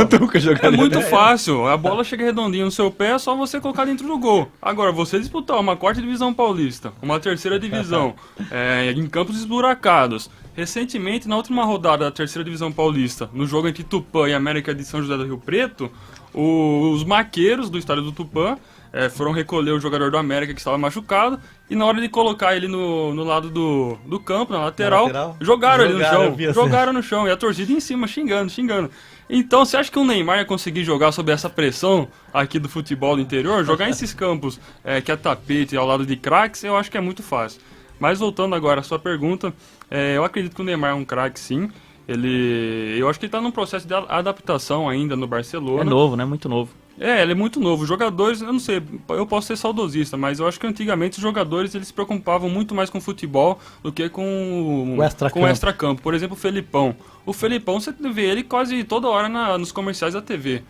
O Tuca jogaria. É muito fácil. A bola chega redondinha no seu pé, é só você colocar dentro do gol. Agora, você disputar uma 4ª divisão paulista, uma 3ª divisão, em campos esburacados. Recentemente, na última rodada da 3ª divisão paulista, no jogo entre Tupã e América de São José do Rio Preto, os maqueiros do estádio do Tupã foram recolher o jogador do América que estava machucado, e na hora de colocar ele no lado do campo, na lateral, jogaram ele no chão. Jogaram no chão, e a torcida em cima xingando. Então, você acha que o Neymar ia conseguir jogar sob essa pressão aqui do futebol do interior? Jogar em esses campos que é tapete ao lado de craques, eu acho que é muito fácil. Mas voltando agora à sua pergunta, eu acredito que o Neymar é um craque, sim. Eu acho que ele está num processo de adaptação ainda no Barcelona. É novo, né? Muito novo. Ele é muito novo. Os jogadores, eu não sei, eu posso ser saudosista, mas eu acho que antigamente os jogadores eles se preocupavam muito mais com futebol do que com o extracampo. Por exemplo, o Felipão. O Felipão, você vê ele quase toda hora nos comerciais da TV.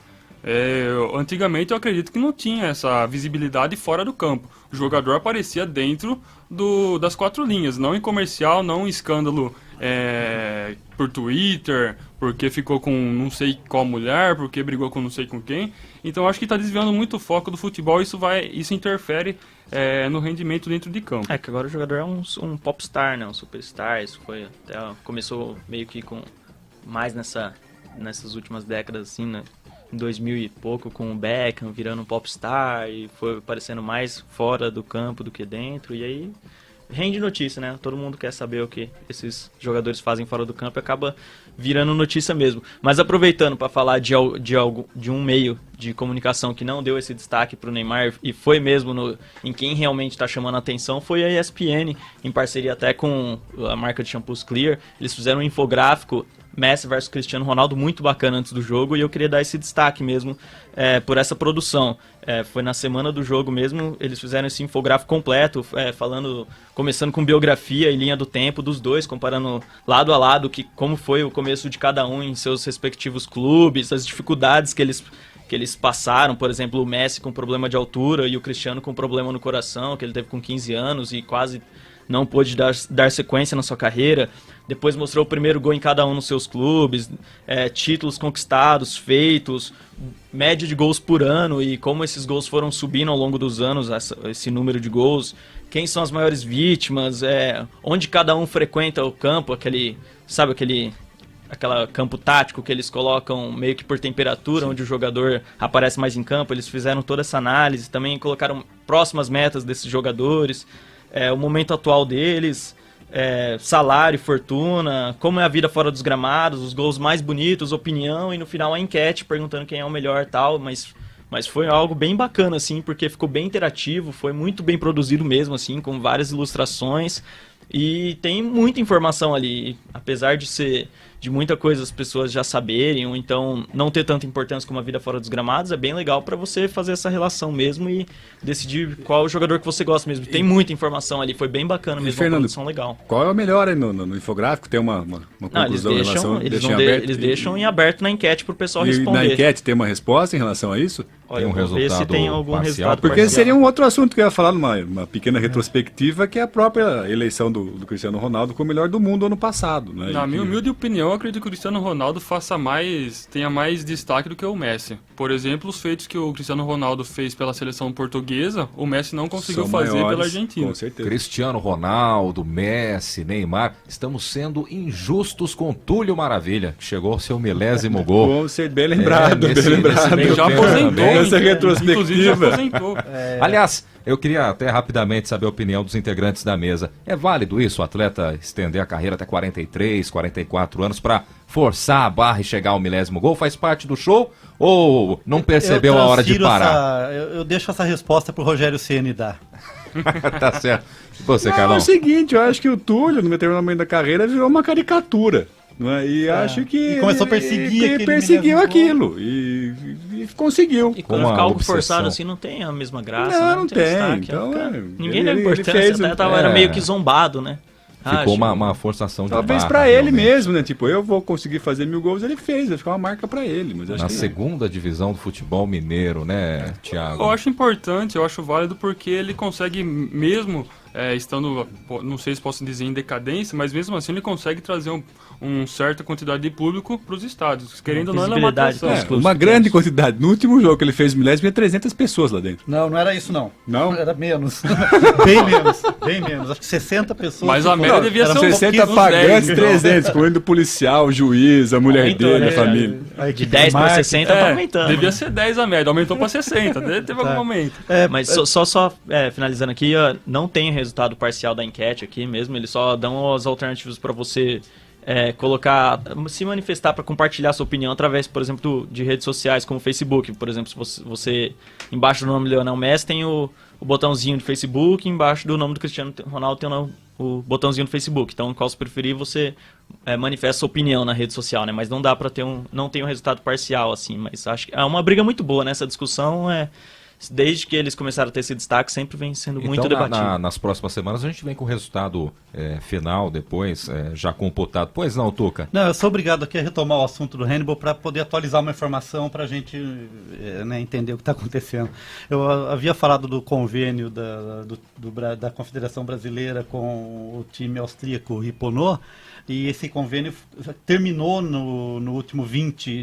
Antigamente eu acredito que não tinha essa visibilidade fora do campo. O jogador aparecia dentro das 4 linhas, não em comercial, não em escândalo por Twitter, porque ficou com não sei qual mulher, porque brigou com não sei com quem. Então eu acho que está desviando muito o foco do futebol e isso interfere no rendimento dentro de campo. Que agora o jogador é um popstar, né? Um superstar. Isso começou meio que mais nessas últimas décadas, assim, né? Em 2000 e pouco, com o Beckham virando um popstar e foi aparecendo mais fora do campo do que dentro, e aí rende notícia, né? Todo mundo quer saber o que esses jogadores fazem fora do campo e acaba virando notícia mesmo. Mas aproveitando para falar de um meio de comunicação que não deu esse destaque para o Neymar e foi mesmo em quem realmente está chamando a atenção, foi a ESPN, em parceria até com a marca de shampoos Clear. Eles fizeram um infográfico Messi versus Cristiano Ronaldo muito bacana antes do jogo, e eu queria dar esse destaque mesmo por essa produção. Foi na semana do jogo mesmo, eles fizeram esse infográfico completo, começando com biografia e linha do tempo dos dois, comparando lado a lado como foi o começo de cada um em seus respectivos clubes, as dificuldades que eles passaram. Por exemplo, o Messi com problema de altura e o Cristiano com problema no coração, que ele teve com 15 anos e quase não pôde dar sequência na sua carreira. Depois mostrou o primeiro gol em cada um nos seus clubes, títulos conquistados, feitos, média de gols por ano e como esses gols foram subindo ao longo dos anos, esse número de gols, quem são as maiores vítimas, onde cada um frequenta o campo, aquele campo tático que eles colocam meio que por temperatura, onde o jogador aparece mais em campo. Eles fizeram toda essa análise, também colocaram próximas metas desses jogadores, o momento atual deles, salário, fortuna, como é a vida fora dos gramados, os gols mais bonitos, opinião, e no final a enquete perguntando quem é o melhor e tal, mas foi algo bem bacana, assim, porque ficou bem interativo, foi muito bem produzido mesmo, assim, com várias ilustrações, e tem muita informação ali, apesar de muita coisa as pessoas já saberem, ou então não ter tanta importância como a vida fora dos gramados, é bem legal para você fazer essa relação mesmo e decidir qual jogador que você gosta mesmo. Tem muita informação ali, foi bem bacana mesmo, Fernando, uma produção legal. Qual é o melhor aí no infográfico? Tem uma conclusão em relação... Eles deixam em aberto na enquete pro pessoal responder. E na enquete tem uma resposta em relação a isso? Olha, tem um resultado se tem algum parcial, resultado porque parcial. seria um outro assunto que eu ia falar numa pequena retrospectiva, que é a própria eleição do Cristiano Ronaldo como o melhor do mundo ano passado, né? Na minha humilde opinião, opinião, eu acredito que o Cristiano Ronaldo tenha mais destaque do que o Messi. Por exemplo, os feitos que o Cristiano Ronaldo fez pela seleção portuguesa, o Messi não conseguiu fazer pela Argentina. Com certeza. Cristiano Ronaldo, Messi, Neymar, estamos sendo injustos com Túlio Maravilha, que chegou ao seu 10º gol. Bom ser bem lembrado, bem lembrado. meio Já tempo aposentou, também. Essa inclusive já retrospectiva. aposentou. Aliás, eu queria até rapidamente saber a opinião dos integrantes da mesa. É válido isso, o atleta estender a carreira até 43, 44 anos para forçar a barra e chegar ao 10º gol? Faz parte do show ou não percebeu a hora de parar? Eu deixo essa resposta pro Rogério Ceni dar. Tá certo. E você, Não, é Carlão? o seguinte, eu acho que o Túlio, no determinado momento da carreira, virou uma caricatura. Não é? E acho que E começou a perseguir ele aquele perseguiu mesmo aquilo e conseguiu. E quando Uma fica algo obsessão. forçado assim, não tem a mesma graça. Não, né? não tem. destaque, Então, ninguém ele- deu ele importância, fez até um- era é. meio que zombado, né? Ficou Acho. uma forçação de Talvez barra, pra ele realmente. mesmo, né? Tipo, eu vou conseguir fazer 1000 gols, ele fez, vai ficar uma marca pra ele. Mas acho Na que segunda divisão do futebol mineiro, né, Thiago? Eu acho importante, eu acho válido porque ele consegue mesmo, estando, não sei se posso dizer em decadência, mas mesmo assim ele consegue trazer uma certa quantidade de público para os estádios. Querendo ou não, ele é uma Visibilidade atração. para os clubes uma pequenos. grande quantidade. No último jogo que ele fez o milésimo, tinha 300 pessoas lá dentro. Não era isso não. Não? Era menos. Bem menos. Bem menos. Acho que 60 pessoas. Mas a que média foram. devia Eram ser uns 60 pouquinhos, pagantes, 10, 300, incluindo o policial, o juiz, a mulher Aumentou, dele, né? a família. A De equipe 10 para marketing. 60 tá aumentando. Devia ser 10 a média, aumentou para 60, teve algum momento. Mas só finalizando aqui, não tem resultado parcial da enquete aqui mesmo, eles só dão as alternativas para você se manifestar, para compartilhar sua opinião através, por exemplo, de redes sociais como o Facebook. Por exemplo, se você embaixo do nome do Lionel Messi tem o botãozinho de Facebook, embaixo do nome do Cristiano Ronaldo tem o botãozinho do Facebook. Então, qual você preferir, você manifesta sua opinião na rede social, né? Mas não dá para não tem um resultado parcial, assim. Mas acho que é uma briga muito boa, né? Essa discussão desde que eles começaram a ter esse destaque, sempre vem sendo muito debatido. Nas próximas semanas a gente vem com o resultado final depois, já computado. Pois não, Tuca? Não, eu sou obrigado aqui a retomar o assunto do handball para poder atualizar uma informação para a gente entender o que está acontecendo. Eu havia falado do convênio da Confederação Brasileira com o time austríaco Riponô, e esse convênio terminou no último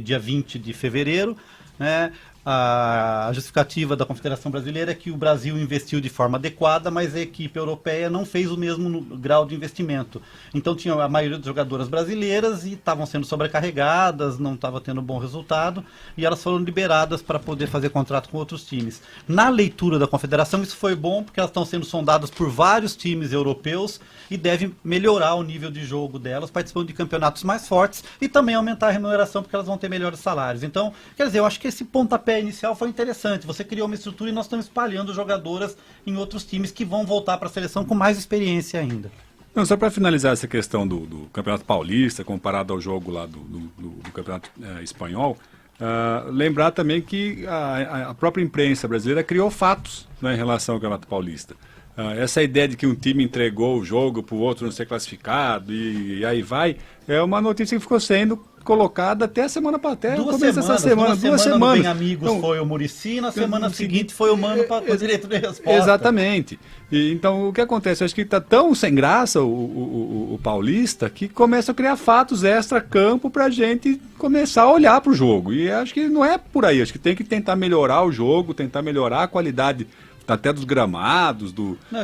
dia 20 de fevereiro, né? A justificativa da Confederação Brasileira é que o Brasil investiu de forma adequada, mas a equipe europeia não fez o mesmo grau de investimento. Então tinha a maioria das jogadoras brasileiras e estavam sendo sobrecarregadas, não estava tendo bom resultado, e elas foram liberadas para poder fazer contrato com outros times. Na leitura da Confederação isso foi bom, porque elas estão sendo sondadas por vários times europeus e deve melhorar o nível de jogo delas, participando de campeonatos mais fortes e também aumentar a remuneração, porque elas vão ter melhores salários. Então, quer dizer, eu acho que esse pontapé inicial foi interessante. Você criou uma estrutura e nós estamos espalhando jogadoras em outros times que vão voltar para a seleção com mais experiência ainda. Não, só para finalizar essa questão do Campeonato Paulista, comparado ao jogo lá do Campeonato Espanhol, lembrar também que a própria imprensa brasileira criou fatos, né, em relação ao Campeonato Paulista. Essa ideia de que um time entregou o jogo para o outro não ser classificado e aí vai, é uma notícia que ficou sendo colocada até a semana para até Duas essa semana, duas semanas. no Bem Amigos Então, foi o Muricy, na semana seguinte foi o Mano com direito de resposta. Exatamente. Então, o que acontece? Eu acho que está tão sem graça o Paulista que começa a criar fatos extra-campo para a gente começar a olhar para o jogo. E acho que não é por aí. Acho que tem que tentar melhorar o jogo, tentar melhorar a qualidade até dos gramados.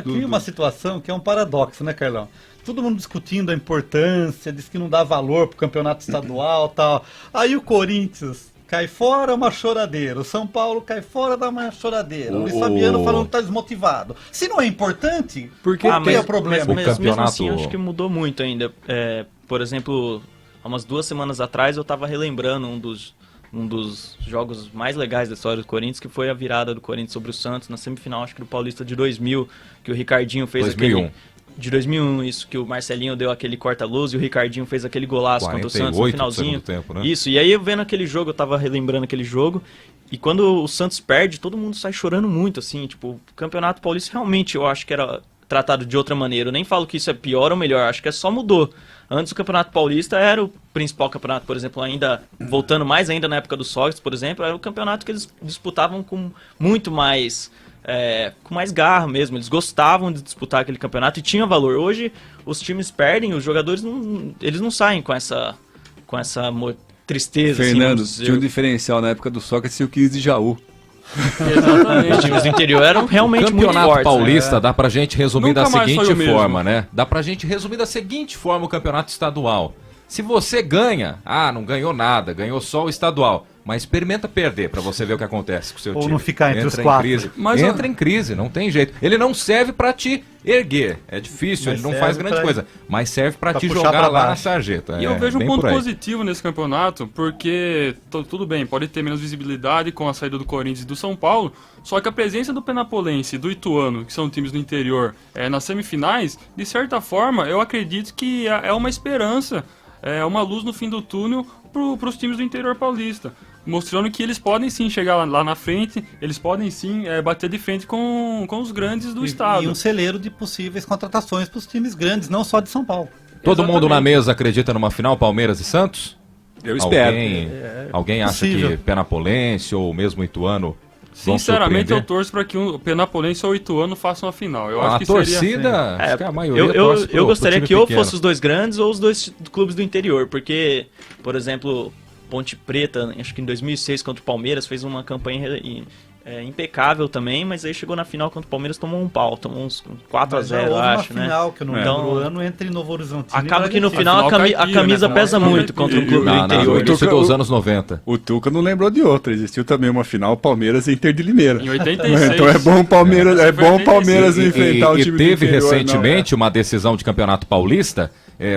Cria uma situação que é um paradoxo, né, Carlão? Todo mundo discutindo a importância, diz que não dá valor pro campeonato estadual e tal. Aí o Corinthians cai fora, uma choradeira. O São Paulo cai fora, dá uma choradeira. O Luiz Fabiano falando que tá desmotivado. Se não é importante, Porque qual que é o problema? o Mesmo assim, campeonato- acho que mudou muito ainda. Por exemplo, há umas 2 semanas atrás eu estava relembrando um dos jogos mais legais da história do Corinthians, que foi a virada do Corinthians sobre o Santos na semifinal, acho que do Paulista de 2000, que o Ricardinho fez 2001. De 2001, isso, que o Marcelinho deu aquele corta-luz e o Ricardinho fez aquele golaço contra o Santos no 48 do finalzinho. segundo tempo, né? Isso, e aí eu vendo aquele jogo, eu tava relembrando aquele jogo, e quando o Santos perde, todo mundo sai chorando muito, assim, tipo, o Campeonato Paulista realmente eu acho que era tratado de outra maneira. Eu nem falo que isso é pior ou melhor, acho que só mudou. Antes o Campeonato Paulista era o principal campeonato, por exemplo, ainda voltando mais ainda na época do Sócrates, por exemplo, era o campeonato que eles disputavam com muito mais com mais garra mesmo. Eles gostavam de disputar aquele campeonato e tinha valor. Hoje os times perdem, os jogadores eles não saem com essa com essa tristeza. Fernando, assim, tinha um diferencial na época do Sócrates e o 15 de Jaú. Exatamente. Os times do interior eram realmente muito Campeonato fortes. Paulista dá pra gente resumir Nunca da mais foi seguinte o mesmo. forma, né? Dá pra gente resumir da seguinte forma o campeonato estadual. Se você ganha, não ganhou nada, ganhou só o estadual. Mas experimenta perder pra você ver o que acontece com o seu Ou time. não ficar entre os Entra em quatro. crise. Mas, Entra em crise, não tem jeito. Ele não serve pra te erguer. É difícil, Mas ele não serve faz grande pra- coisa. Mas serve pra pra te puxar jogar pra lá na baixo. sarjeta. E eu vejo um bem ponto por aí. positivo nesse campeonato, porque tudo bem, pode ter menos visibilidade com a saída do Corinthians e do São Paulo, só que a presença do Penapolense e do Ituano, que são times do interior, nas semifinais, de certa forma, eu acredito que é uma esperança, é uma luz no fim do túnel para os times do interior paulista. Mostrando que eles podem sim chegar lá na frente, eles podem sim bater de frente com os grandes do estado. E um celeiro de possíveis contratações para os times grandes, não só de São Paulo. Todo mundo na Exatamente. mesa acredita numa final Palmeiras e Santos? Eu espero. Alguém acha possível. que Penapolense ou mesmo Ituano vão Sinceramente, eu surpreender? torço para que o Penapolense ou o Ituano façam a final. Eu A acho que torcida, acho que a maioria Eu torce pro gostaria time que ou pequeno. fosse os dois grandes ou os dois clubes do interior, porque, por exemplo, Ponte Preta, acho que em 2006 contra o Palmeiras, fez uma campanha impecável também, mas aí chegou na final contra o Palmeiras, tomou um pau, tomou uns 4 a Mas já 0, houve acho, uma né? final, que eu não Então, lembro o ano, entre Novo Horizonte Acaba que no Bragantino. final Final a caipira, camisa né? pesa Final muito contra o caipira. clube do Não, interior. no início dos O- anos 90. O Tuca não lembrou de outra. Existiu também uma final Palmeiras e Inter de Limeira. Em 86. Então é bom o Palmeiras, é bom o Palmeiras E- enfrentar o e time teve do interior. recentemente uma decisão de campeonato paulista,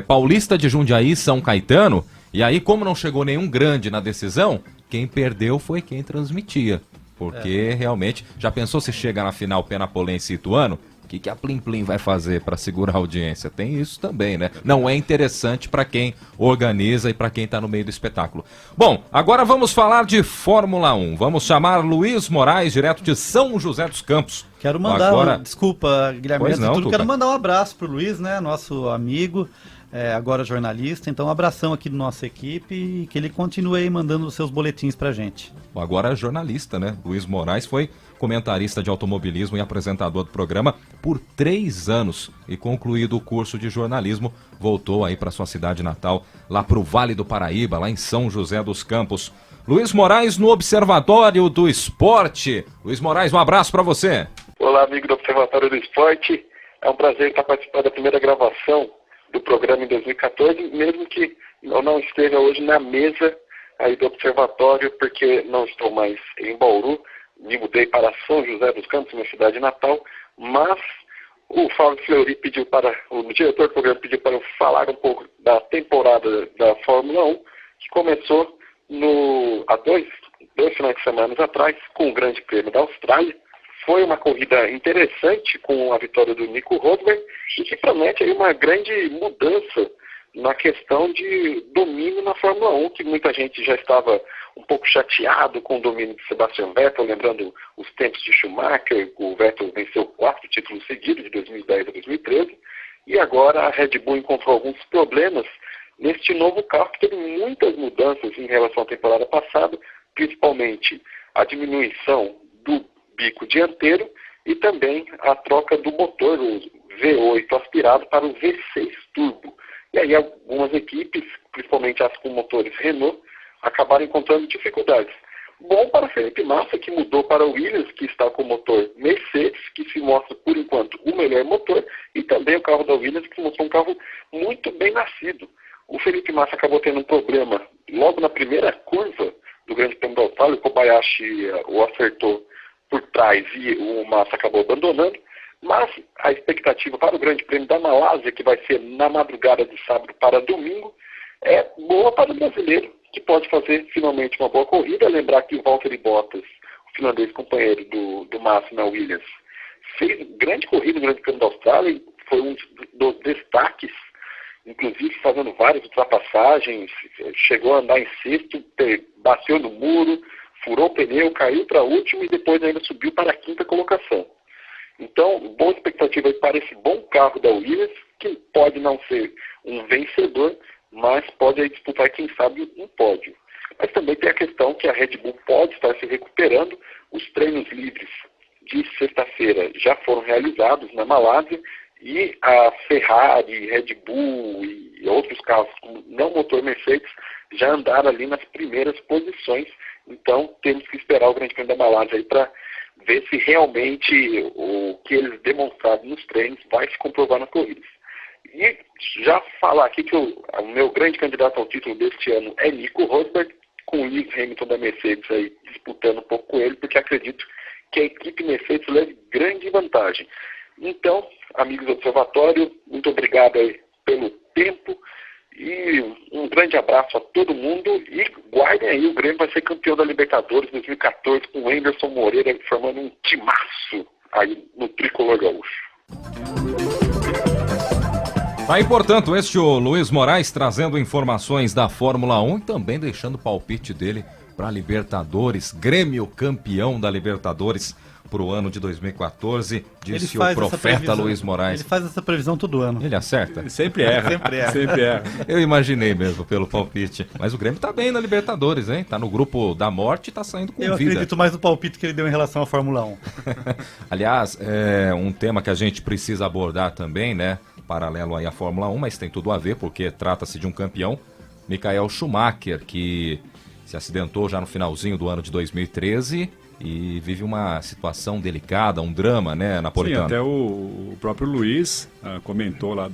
Paulista de Jundiaí e São Caetano, e aí como não chegou nenhum grande na decisão, quem perdeu foi quem transmitia. Porque realmente, já pensou se chega na final Penapolense e Ituano? O que a Plim Plim vai fazer para segurar a audiência? Tem isso também, né? Não é interessante para quem organiza e para quem está no meio do espetáculo. Bom, agora vamos falar de Fórmula 1. Vamos chamar Luiz Moraes, direto de São José dos Campos. Quero mandar, Agora... desculpa, Guilherme, Pois antes de não, tudo, Tuca. quero mandar um abraço pro Luiz, né, nosso amigo, agora jornalista, então um abração aqui da nossa equipe e que ele continue aí mandando os seus boletins pra gente. Agora é jornalista, né? Luiz Moraes foi comentarista de automobilismo e apresentador do programa por 3 anos e concluído o curso de jornalismo, voltou aí para sua cidade natal, lá para o Vale do Paraíba, lá em São José dos Campos. Luiz Moraes no Observatório do Esporte. Luiz Moraes, um abraço para você. Olá, amigo do Observatório do Esporte. É um prazer estar participando da primeira gravação do programa em 2014, mesmo que eu não esteja hoje na mesa aí do Observatório, porque não estou mais em Bauru, me mudei para São José dos Campos, minha cidade natal, mas o Fábio Fleury pediu o diretor do programa pediu para eu falar um pouco da temporada da Fórmula 1, que começou há dois finais de semana atrás, com o Grande Prêmio da Austrália. Foi uma corrida interessante com a vitória do Nico Rosberg e que promete aí uma grande mudança na questão de domínio na Fórmula 1, que muita gente já estava um pouco chateado com o domínio de Sebastian Vettel, lembrando os tempos de Schumacher. O Vettel venceu 4 títulos seguidos, de 2010 a 2013, e agora a Red Bull encontrou alguns problemas neste novo carro, que teve muitas mudanças em relação à temporada passada, principalmente a diminuição do bico dianteiro e também a troca do motor, o V8 aspirado para o V6 turbo. E aí algumas equipes, principalmente as com motores Renault, acabaram encontrando dificuldades. Bom para Felipe Massa, que mudou para o Williams, que está com o motor Mercedes, que se mostra, por enquanto, o melhor motor, e também o carro da Williams, que mostrou um carro muito bem nascido. O Felipe Massa acabou tendo um problema logo na primeira curva do Grande Prêmio da Austrália. O Kobayashi o acertou por trás e o Massa acabou abandonando, mas a expectativa para o Grande Prêmio da Malásia, que vai ser na madrugada de sábado para domingo, é boa para o brasileiro, que pode fazer finalmente uma boa corrida. Lembrar que o Valtteri Bottas, o finlandês companheiro do Massa na Williams, fez grande corrida no Grande Prêmio da Austrália e foi um dos destaques, inclusive fazendo várias ultrapassagens, chegou a andar em sexto, bateu no muro, furou o pneu, caiu para o último e depois ainda subiu para a 5ª colocação. Então, boa expectativa para esse bom carro da Williams, que pode não ser um vencedor, mas pode aí disputar, quem sabe, um pódio. Mas também tem a questão que a Red Bull pode estar se recuperando. Os treinos livres de sexta-feira já foram realizados na Malásia e a Ferrari, Red Bull e outros carros com não motor Mercedes já andaram ali nas primeiras posições. Então, temos que esperar o Grande Prêmio da Malásia aí para ver se realmente o que eles demonstraram nos treinos vai se comprovar nas corridas. E já falar aqui que o meu grande candidato ao título deste ano é Nico Rosberg, com o Lewis Hamilton da Mercedes aí disputando um pouco com ele, porque acredito que a equipe Mercedes leve grande vantagem. Então, amigos do Observatório, muito obrigado aí pelo tempo e um grande abraço a todo mundo e guardem aí, o Grêmio vai ser campeão da Libertadores 2014 com o Anderson Moreira formando um timaço aí no Tricolor Gaúcho. Aí, portanto, este o Luiz Moraes trazendo informações da Fórmula 1 e também deixando o palpite dele para a Libertadores, Grêmio campeão da Libertadores para o ano de 2014, disse o profeta Luiz Moraes. Ele faz essa previsão todo ano. Ele acerta? Sempre erra. Sempre erra. Eu imaginei mesmo pelo palpite. Mas o Grêmio tá bem na Libertadores, hein? Tá no grupo da morte e tá saindo com vida. Eu acredito mais no palpite que ele deu em relação à Fórmula 1. Aliás, é um tema que a gente precisa abordar também, né? Paralelo aí à Fórmula 1, mas tem tudo a ver, porque trata-se de um campeão, Michael Schumacher, que se acidentou já no finalzinho do ano de 2013 e vive uma situação delicada, um drama, né, Napolitano? Sim, até o próprio Luiz comentou lá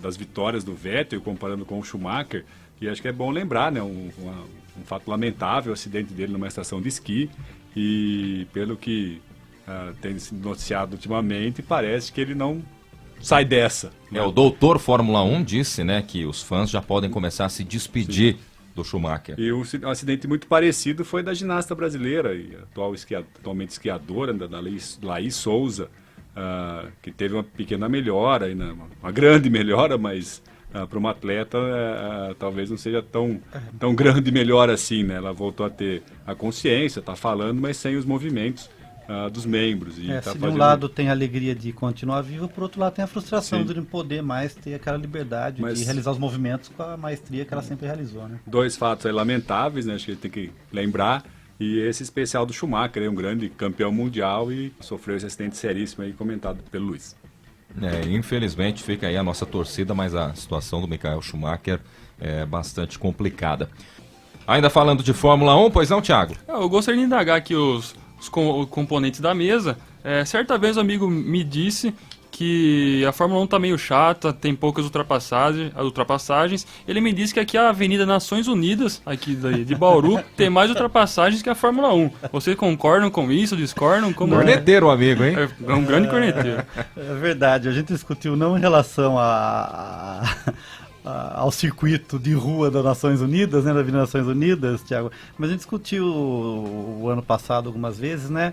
das vitórias do Vettel, comparando com o Schumacher, e acho que é bom lembrar, né, um fato lamentável, o acidente dele numa estação de esqui, e pelo que tem sido noticiado ultimamente, parece que ele não sai dessa. Né? O doutor Fórmula 1 disse, né, que os fãs já podem começar a se despedir do Schumacher. E um acidente muito parecido foi da ginasta brasileira e atualmente esquiadora, da Laís Souza, que teve uma pequena melhora, uma grande melhora, mas para uma atleta talvez não seja tão grande melhora assim, né? Ela voltou a ter a consciência, está falando, mas sem os movimentos dos membros. E se de um lado tem a alegria de continuar vivo, por outro lado tem a frustração de não poder mais ter aquela liberdade de realizar os movimentos com a maestria que ela sempre realizou, né? Dois fatos aí lamentáveis, né? Acho que a gente tem que lembrar. E esse especial do Schumacher, um grande campeão mundial e sofreu esse acidente seríssimo aí comentado pelo Luiz. Infelizmente fica aí a nossa torcida, mas a situação do Michael Schumacher é bastante complicada. Ainda falando de Fórmula 1, pois não, Thiago? Eu gostaria de indagar aqui os componentes da mesa. Certa vez um amigo me disse que a Fórmula 1 tá meio chata, tem poucas ultrapassagens. Ele me disse que aqui a Avenida Nações Unidas, aqui de Bauru, tem mais ultrapassagens que a Fórmula 1. Vocês concordam com isso, discordam? Corneteiro o amigo, hein? É um grande corneteiro. É verdade, a gente discutiu não em relação ao circuito de rua das Nações Unidas, né, da Avenida Nações Unidas, Thiago, mas a gente discutiu o ano passado algumas vezes, né,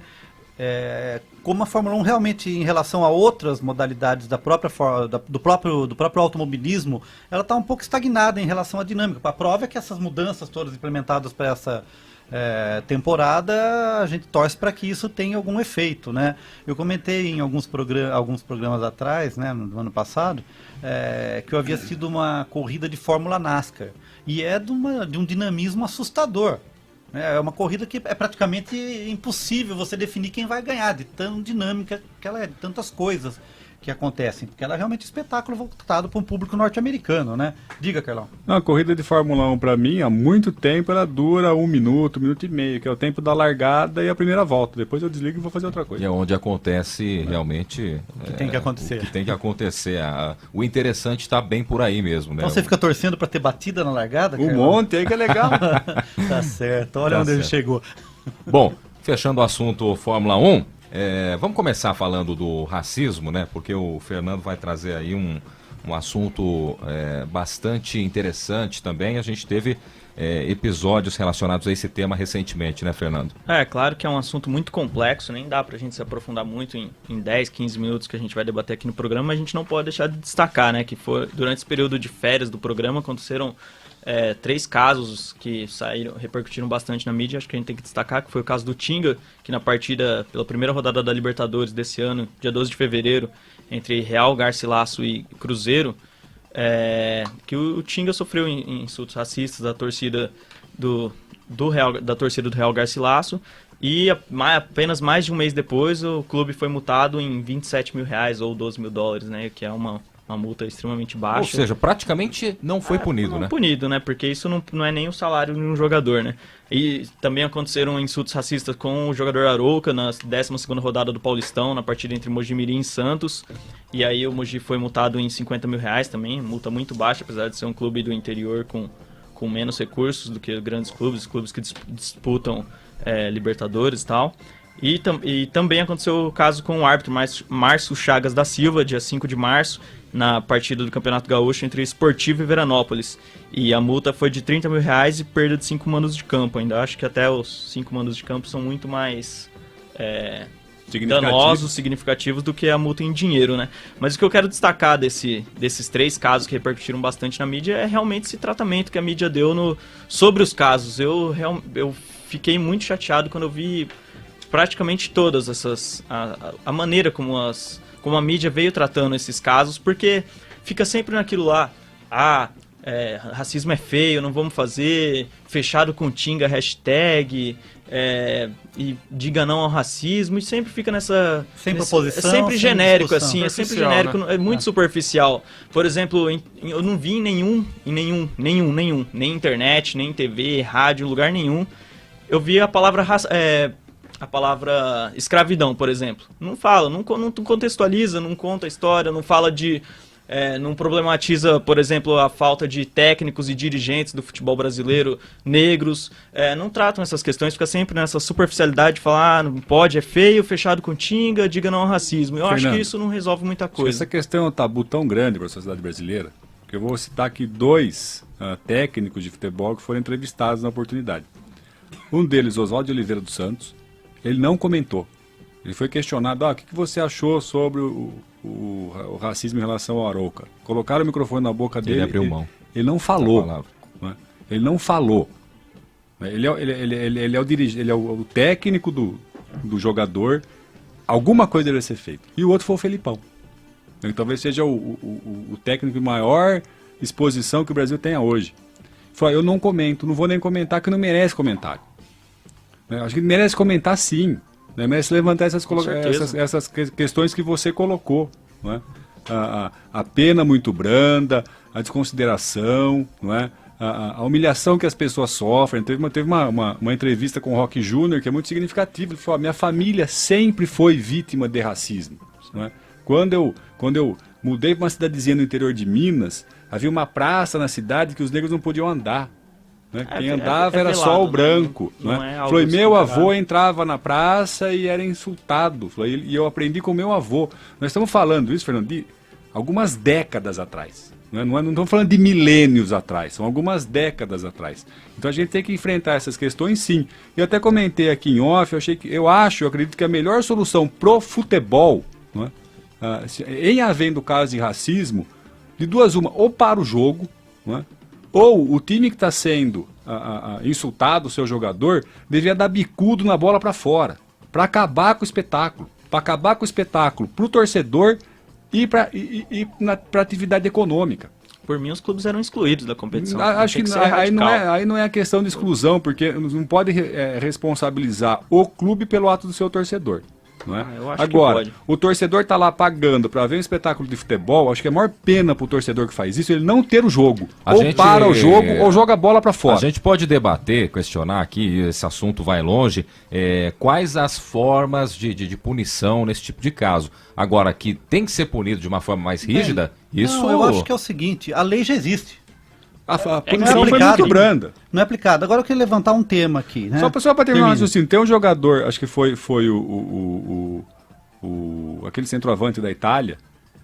como a Fórmula 1 realmente, em relação a outras modalidades do próprio automobilismo, ela está um pouco estagnada em relação à dinâmica. A prova é que essas mudanças todas implementadas para essa temporada, a gente torce para que isso tenha algum efeito, né? Eu comentei em alguns programas atrás, né, no ano passado, que eu havia sido uma corrida de Fórmula NASCAR, e de um dinamismo assustador. É uma corrida que é praticamente impossível você definir quem vai ganhar, de tão dinâmica que ela é, de tantas coisas que acontecem, porque ela é realmente um espetáculo voltado para um público norte-americano, né? Diga, Carlão. A corrida de Fórmula 1, para mim, há muito tempo, ela dura 1 minuto e meio, que é o tempo da largada e a primeira volta. Depois eu desligo e vou fazer outra coisa. E é onde acontece realmente o que tem que acontecer. O que tem que acontecer. O interessante está bem por aí mesmo, né? Então você fica torcendo para ter batida na largada, Carlão? Um monte aí que é legal. Tá certo, olha onde ele chegou. Bom, fechando o assunto Fórmula 1, vamos começar falando do racismo, né? Porque o Fernando vai trazer aí um assunto bastante interessante também. A gente teve episódios relacionados a esse tema recentemente, né, Fernando? Claro que é um assunto muito complexo, nem dá pra gente se aprofundar muito em 10, 15 minutos que a gente vai debater aqui no programa, mas a gente não pode deixar de destacar, né, que durante esse período de férias do programa aconteceram 3 casos que repercutiram bastante na mídia. Acho que a gente tem que destacar que foi o caso do Tinga, que na partida pela primeira rodada da Libertadores desse ano, dia 12 de fevereiro, entre Real Garcilasso e Cruzeiro, que o Tinga sofreu insultos racistas da torcida do Real Garcilasso, e apenas mais de um mês depois o clube foi multado em R$27 mil ou $12 mil, né, que é uma uma multa extremamente baixa. Ou seja, praticamente não foi punido, não né? Punido, né? Porque isso não é nem o salário de um jogador, né? E também aconteceram insultos racistas com o jogador Arouca na 12ª rodada do Paulistão, na partida entre Mojimirim e Santos. E aí o Mogi foi multado em R$50 mil também, multa muito baixa, apesar de ser um clube do interior com menos recursos do que grandes clubes que disputam Libertadores e tal. E também aconteceu o caso com o árbitro Márcio Chagas da Silva, dia 5 de março, na partida do Campeonato Gaúcho entre Esportivo e Veranópolis. E a multa foi de R$30 mil e perda de 5 mandos de campo. Ainda acho que até os 5 mandos de campo são muito mais danosos, significativos do que a multa em dinheiro, né? Mas o que eu quero destacar desses 3 casos que repercutiram bastante na mídia é realmente esse tratamento que a mídia deu sobre os casos. Eu fiquei muito chateado quando eu vi praticamente todas essas... A maneira como a mídia veio tratando esses casos, porque fica sempre naquilo lá, racismo é feio, não vamos fazer, fechado com Tinga, hashtag, e diga não ao racismo, e sempre fica nessa... Sem proposição, é sempre sem genérico, discussão. assim, é sempre genérico, né? é muito superficial. Por exemplo, eu não vi nem internet, nem TV, rádio, lugar nenhum, eu vi a palavra escravidão, por exemplo. Não fala, não contextualiza, não conta a história, não fala não problematiza, por exemplo, a falta de técnicos e dirigentes do futebol brasileiro negros. Não tratam essas questões, fica sempre nessa superficialidade de falar, não pode, é feio, fechado com Tinga, diga não ao racismo. Eu acho que isso não resolve muita coisa. Essa questão é um tabu tão grande para a sociedade brasileira, que eu vou citar aqui 2 técnicos de futebol que foram entrevistados na oportunidade. Um deles, Oswaldo de Oliveira dos Santos, ele não comentou. Ele foi questionado, o que você achou sobre o racismo em relação ao Arouca? Colocaram o microfone na boca dele. Ele abriu mão. Ele não falou. Né? Ele não falou. Ele é o técnico do jogador. Alguma coisa deve ser feita. E o outro foi o Felipão. Ele talvez seja o técnico de maior exposição que o Brasil tenha hoje. Falou, eu não comento, não vou nem comentar, que não merece comentário. Acho que merece comentar sim. Merece levantar essas questões que você colocou. Não é? A pena muito branda, a desconsideração, não é? A humilhação que as pessoas sofrem. Teve uma entrevista com o Roque Júnior que é muito significativa. Ele falou, minha família sempre foi vítima de racismo. Não é? Quando eu mudei para uma cidadezinha no interior de Minas, havia uma praça na cidade que os negros não podiam andar. Né? Quem andava era só o branco. Falou, meu avô entrava na praça e era insultado. Falou, e eu aprendi com meu avô. Nós estamos falando isso, Fernando, de algumas décadas atrás. Não estamos falando de milênios atrás, são algumas décadas atrás. Então a gente tem que enfrentar essas questões sim. Eu até comentei aqui em off, eu acredito que a melhor solução pro futebol, não é? Em havendo casos de racismo, de 2 uma, ou para o jogo, não é? Ou o time que está sendo insultado, o seu jogador, devia dar bicudo na bola para fora, para acabar com o espetáculo. Para acabar com o espetáculo para o torcedor e para a atividade econômica. Por mim, os clubes eram excluídos da competição. Acho que aí não é a questão de exclusão, porque não pode responsabilizar o clube pelo ato do seu torcedor. Não é? Eu acho Agora, que pode. O torcedor está lá pagando para ver um espetáculo de futebol, acho que é a maior pena para o torcedor que faz isso, ele não ter o jogo. Para o jogo, ou joga a bola para fora. A gente pode debater, questionar aqui, esse assunto vai longe, quais as formas de punição nesse tipo de caso. Agora, que tem que ser punido de uma forma mais rígida, isso... Não, eu acho que é o seguinte, a lei já existe. A punição foi muito branda. Não é aplicado. Agora eu queria levantar um tema aqui, né? Só para terminar o raciocínio, tem um jogador, acho que foi aquele centroavante da Itália,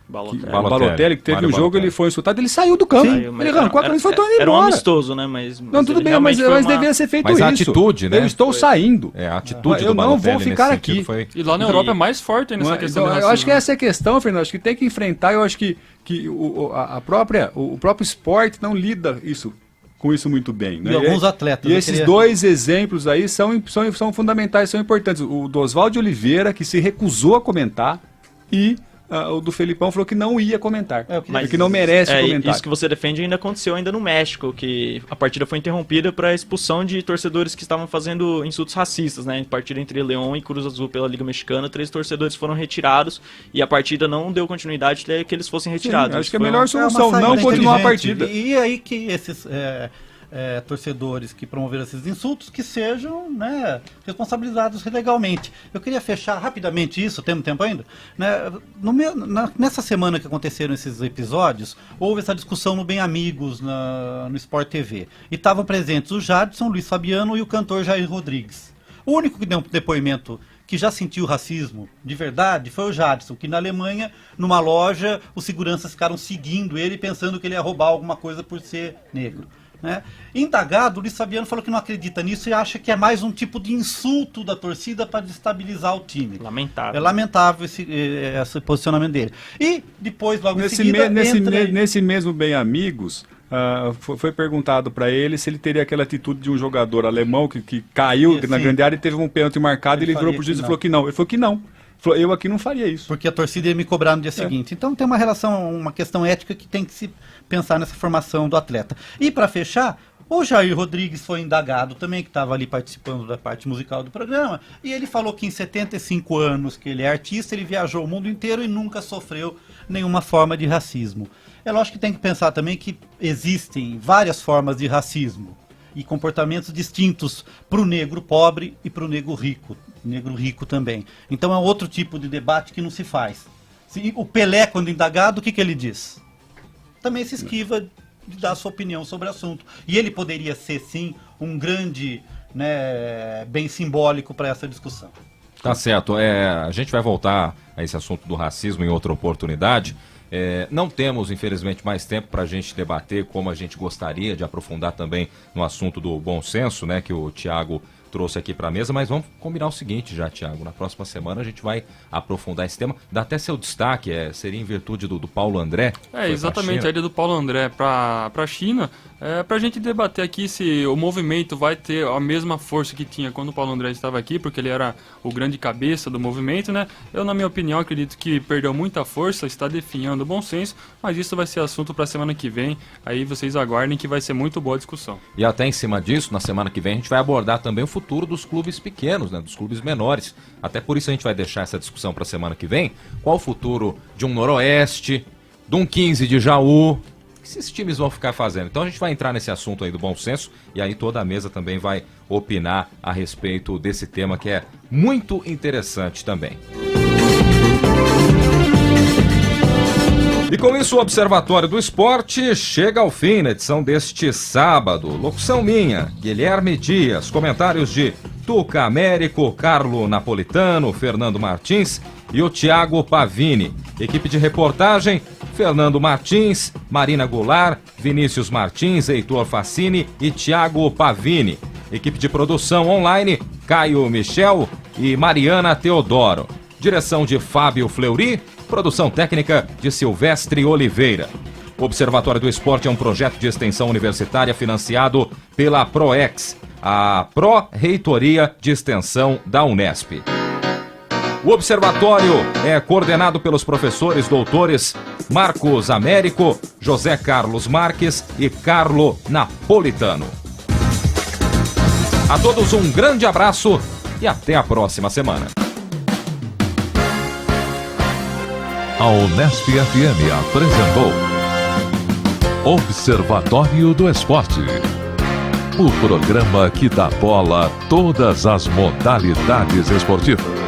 Balotelli, que teve um jogo, ele foi insultado, ele saiu do campo. Ele arrancou a camisa e foi todo embora. Era um amistoso, né? Mas não, tudo bem, mas deveria ser feito isso. Mas a atitude, né? Eu estou saindo. A atitude eu não vou ficar aqui. E lá na Europa é mais forte nessa questão. Eu acho que essa é a questão, Fernando. Acho que tem que enfrentar. Eu acho que o próprio esporte não lida com isso muito bem. Né? E alguns atletas. E esses 2 exemplos aí são fundamentais, são importantes. O do Oswaldo de Oliveira, que se recusou a comentar, e o do Felipão falou que não ia comentar, Mas que não merece comentar. Isso que você defende ainda aconteceu ainda no México, que a partida foi interrompida para expulsão de torcedores que estavam fazendo insultos racistas, né? Em partida entre León e Cruz Azul pela Liga Mexicana, 3 torcedores foram retirados e a partida não deu continuidade até que eles fossem retirados. Sim, acho que a melhor solução não continuar a partida. E aí que esses torcedores que promoveram esses insultos que sejam, né, responsabilizados legalmente. Eu queria fechar rapidamente isso, temos tempo ainda? Né, nessa semana que aconteceram esses episódios, houve essa discussão no Bem Amigos, no Sport TV. E estavam presentes o Jadson, Luiz Fabiano e o cantor Jair Rodrigues. O único que deu um depoimento que já sentiu racismo de verdade foi o Jadson, que na Alemanha, numa loja, os seguranças ficaram seguindo ele, pensando que ele ia roubar alguma coisa por ser negro. Né? Indagado, o Luiz Fabiano falou que não acredita nisso e acha que é mais um tipo de insulto da torcida para destabilizar o time. Lamentável. É lamentável esse posicionamento dele. E depois, logo em seguida... Nesse mesmo Bem Amigos, foi perguntado para ele se ele teria aquela atitude de um jogador alemão que caiu na grande área e teve um pênalti marcado, ele virou pro juiz e falou que não. Ele falou que não. Eu aqui não faria isso. Porque a torcida ia me cobrar no dia seguinte. Então tem uma questão ética que tem que se pensar nessa formação do atleta. E para fechar, o Jair Rodrigues foi indagado também, que estava ali participando da parte musical do programa, e ele falou que em 75 anos que ele é artista, ele viajou o mundo inteiro e nunca sofreu nenhuma forma de racismo. É lógico que tem que pensar também que existem várias formas de racismo e comportamentos distintos para o negro pobre e para o negro rico também. Então é outro tipo de debate que não se faz. O Pelé, quando indagado, o que ele diz? Também se esquiva de dar sua opinião sobre o assunto. E ele poderia ser, sim, um grande, né, bem simbólico para essa discussão. Tá certo. A gente vai voltar a esse assunto do racismo em outra oportunidade. Não temos, infelizmente, mais tempo para a gente debater como a gente gostaria de aprofundar também no assunto do bom senso, né, que o Thiago trouxe aqui para a mesa, mas vamos combinar o seguinte já, Thiago, na próxima semana a gente vai aprofundar esse tema, dá até seu destaque, seria em virtude do Paulo André. Exatamente, a ida do Paulo André para a China, para a gente debater aqui se o movimento vai ter a mesma força que tinha quando o Paulo André estava aqui, porque ele era o grande cabeça do movimento, né? Eu, na minha opinião, acredito que perdeu muita força, está definhando o bom senso, mas isso vai ser assunto para a semana que vem, aí vocês aguardem que vai ser muito boa a discussão. E até em cima disso, na semana que vem, a gente vai abordar também o futuro dos clubes pequenos, né, dos clubes menores. Até por isso a gente vai deixar essa discussão para a semana que vem. Qual o futuro de um Noroeste, de um 15 de Jaú, o que esses times vão ficar fazendo? Então a gente vai entrar nesse assunto aí do bom senso e aí toda a mesa também vai opinar a respeito desse tema que é muito interessante também. E com isso o Observatório do Esporte chega ao fim na edição deste sábado. Locução minha, Guilherme Dias, comentários de Tuca Américo, Carlo Napolitano, Fernando Martins e o Thiago Pavini. Equipe de reportagem, Fernando Martins, Marina Goulart, Vinícius Martins, Heitor Facini e Thiago Pavini. Equipe de produção online, Caio Michel e Mariana Teodoro. Direção de Fábio Fleury, produção técnica de Silvestre Oliveira. O Observatório do Esporte é um projeto de extensão universitária financiado pela PROEX, a Pró-Reitoria de Extensão da Unesp. O Observatório é coordenado pelos professores doutores Marcos Américo, José Carlos Marques e Carlo Napolitano. A todos um grande abraço e até a próxima semana. A Unesp FM apresentou Observatório do Esporte, o programa que dá bola a todas as modalidades esportivas.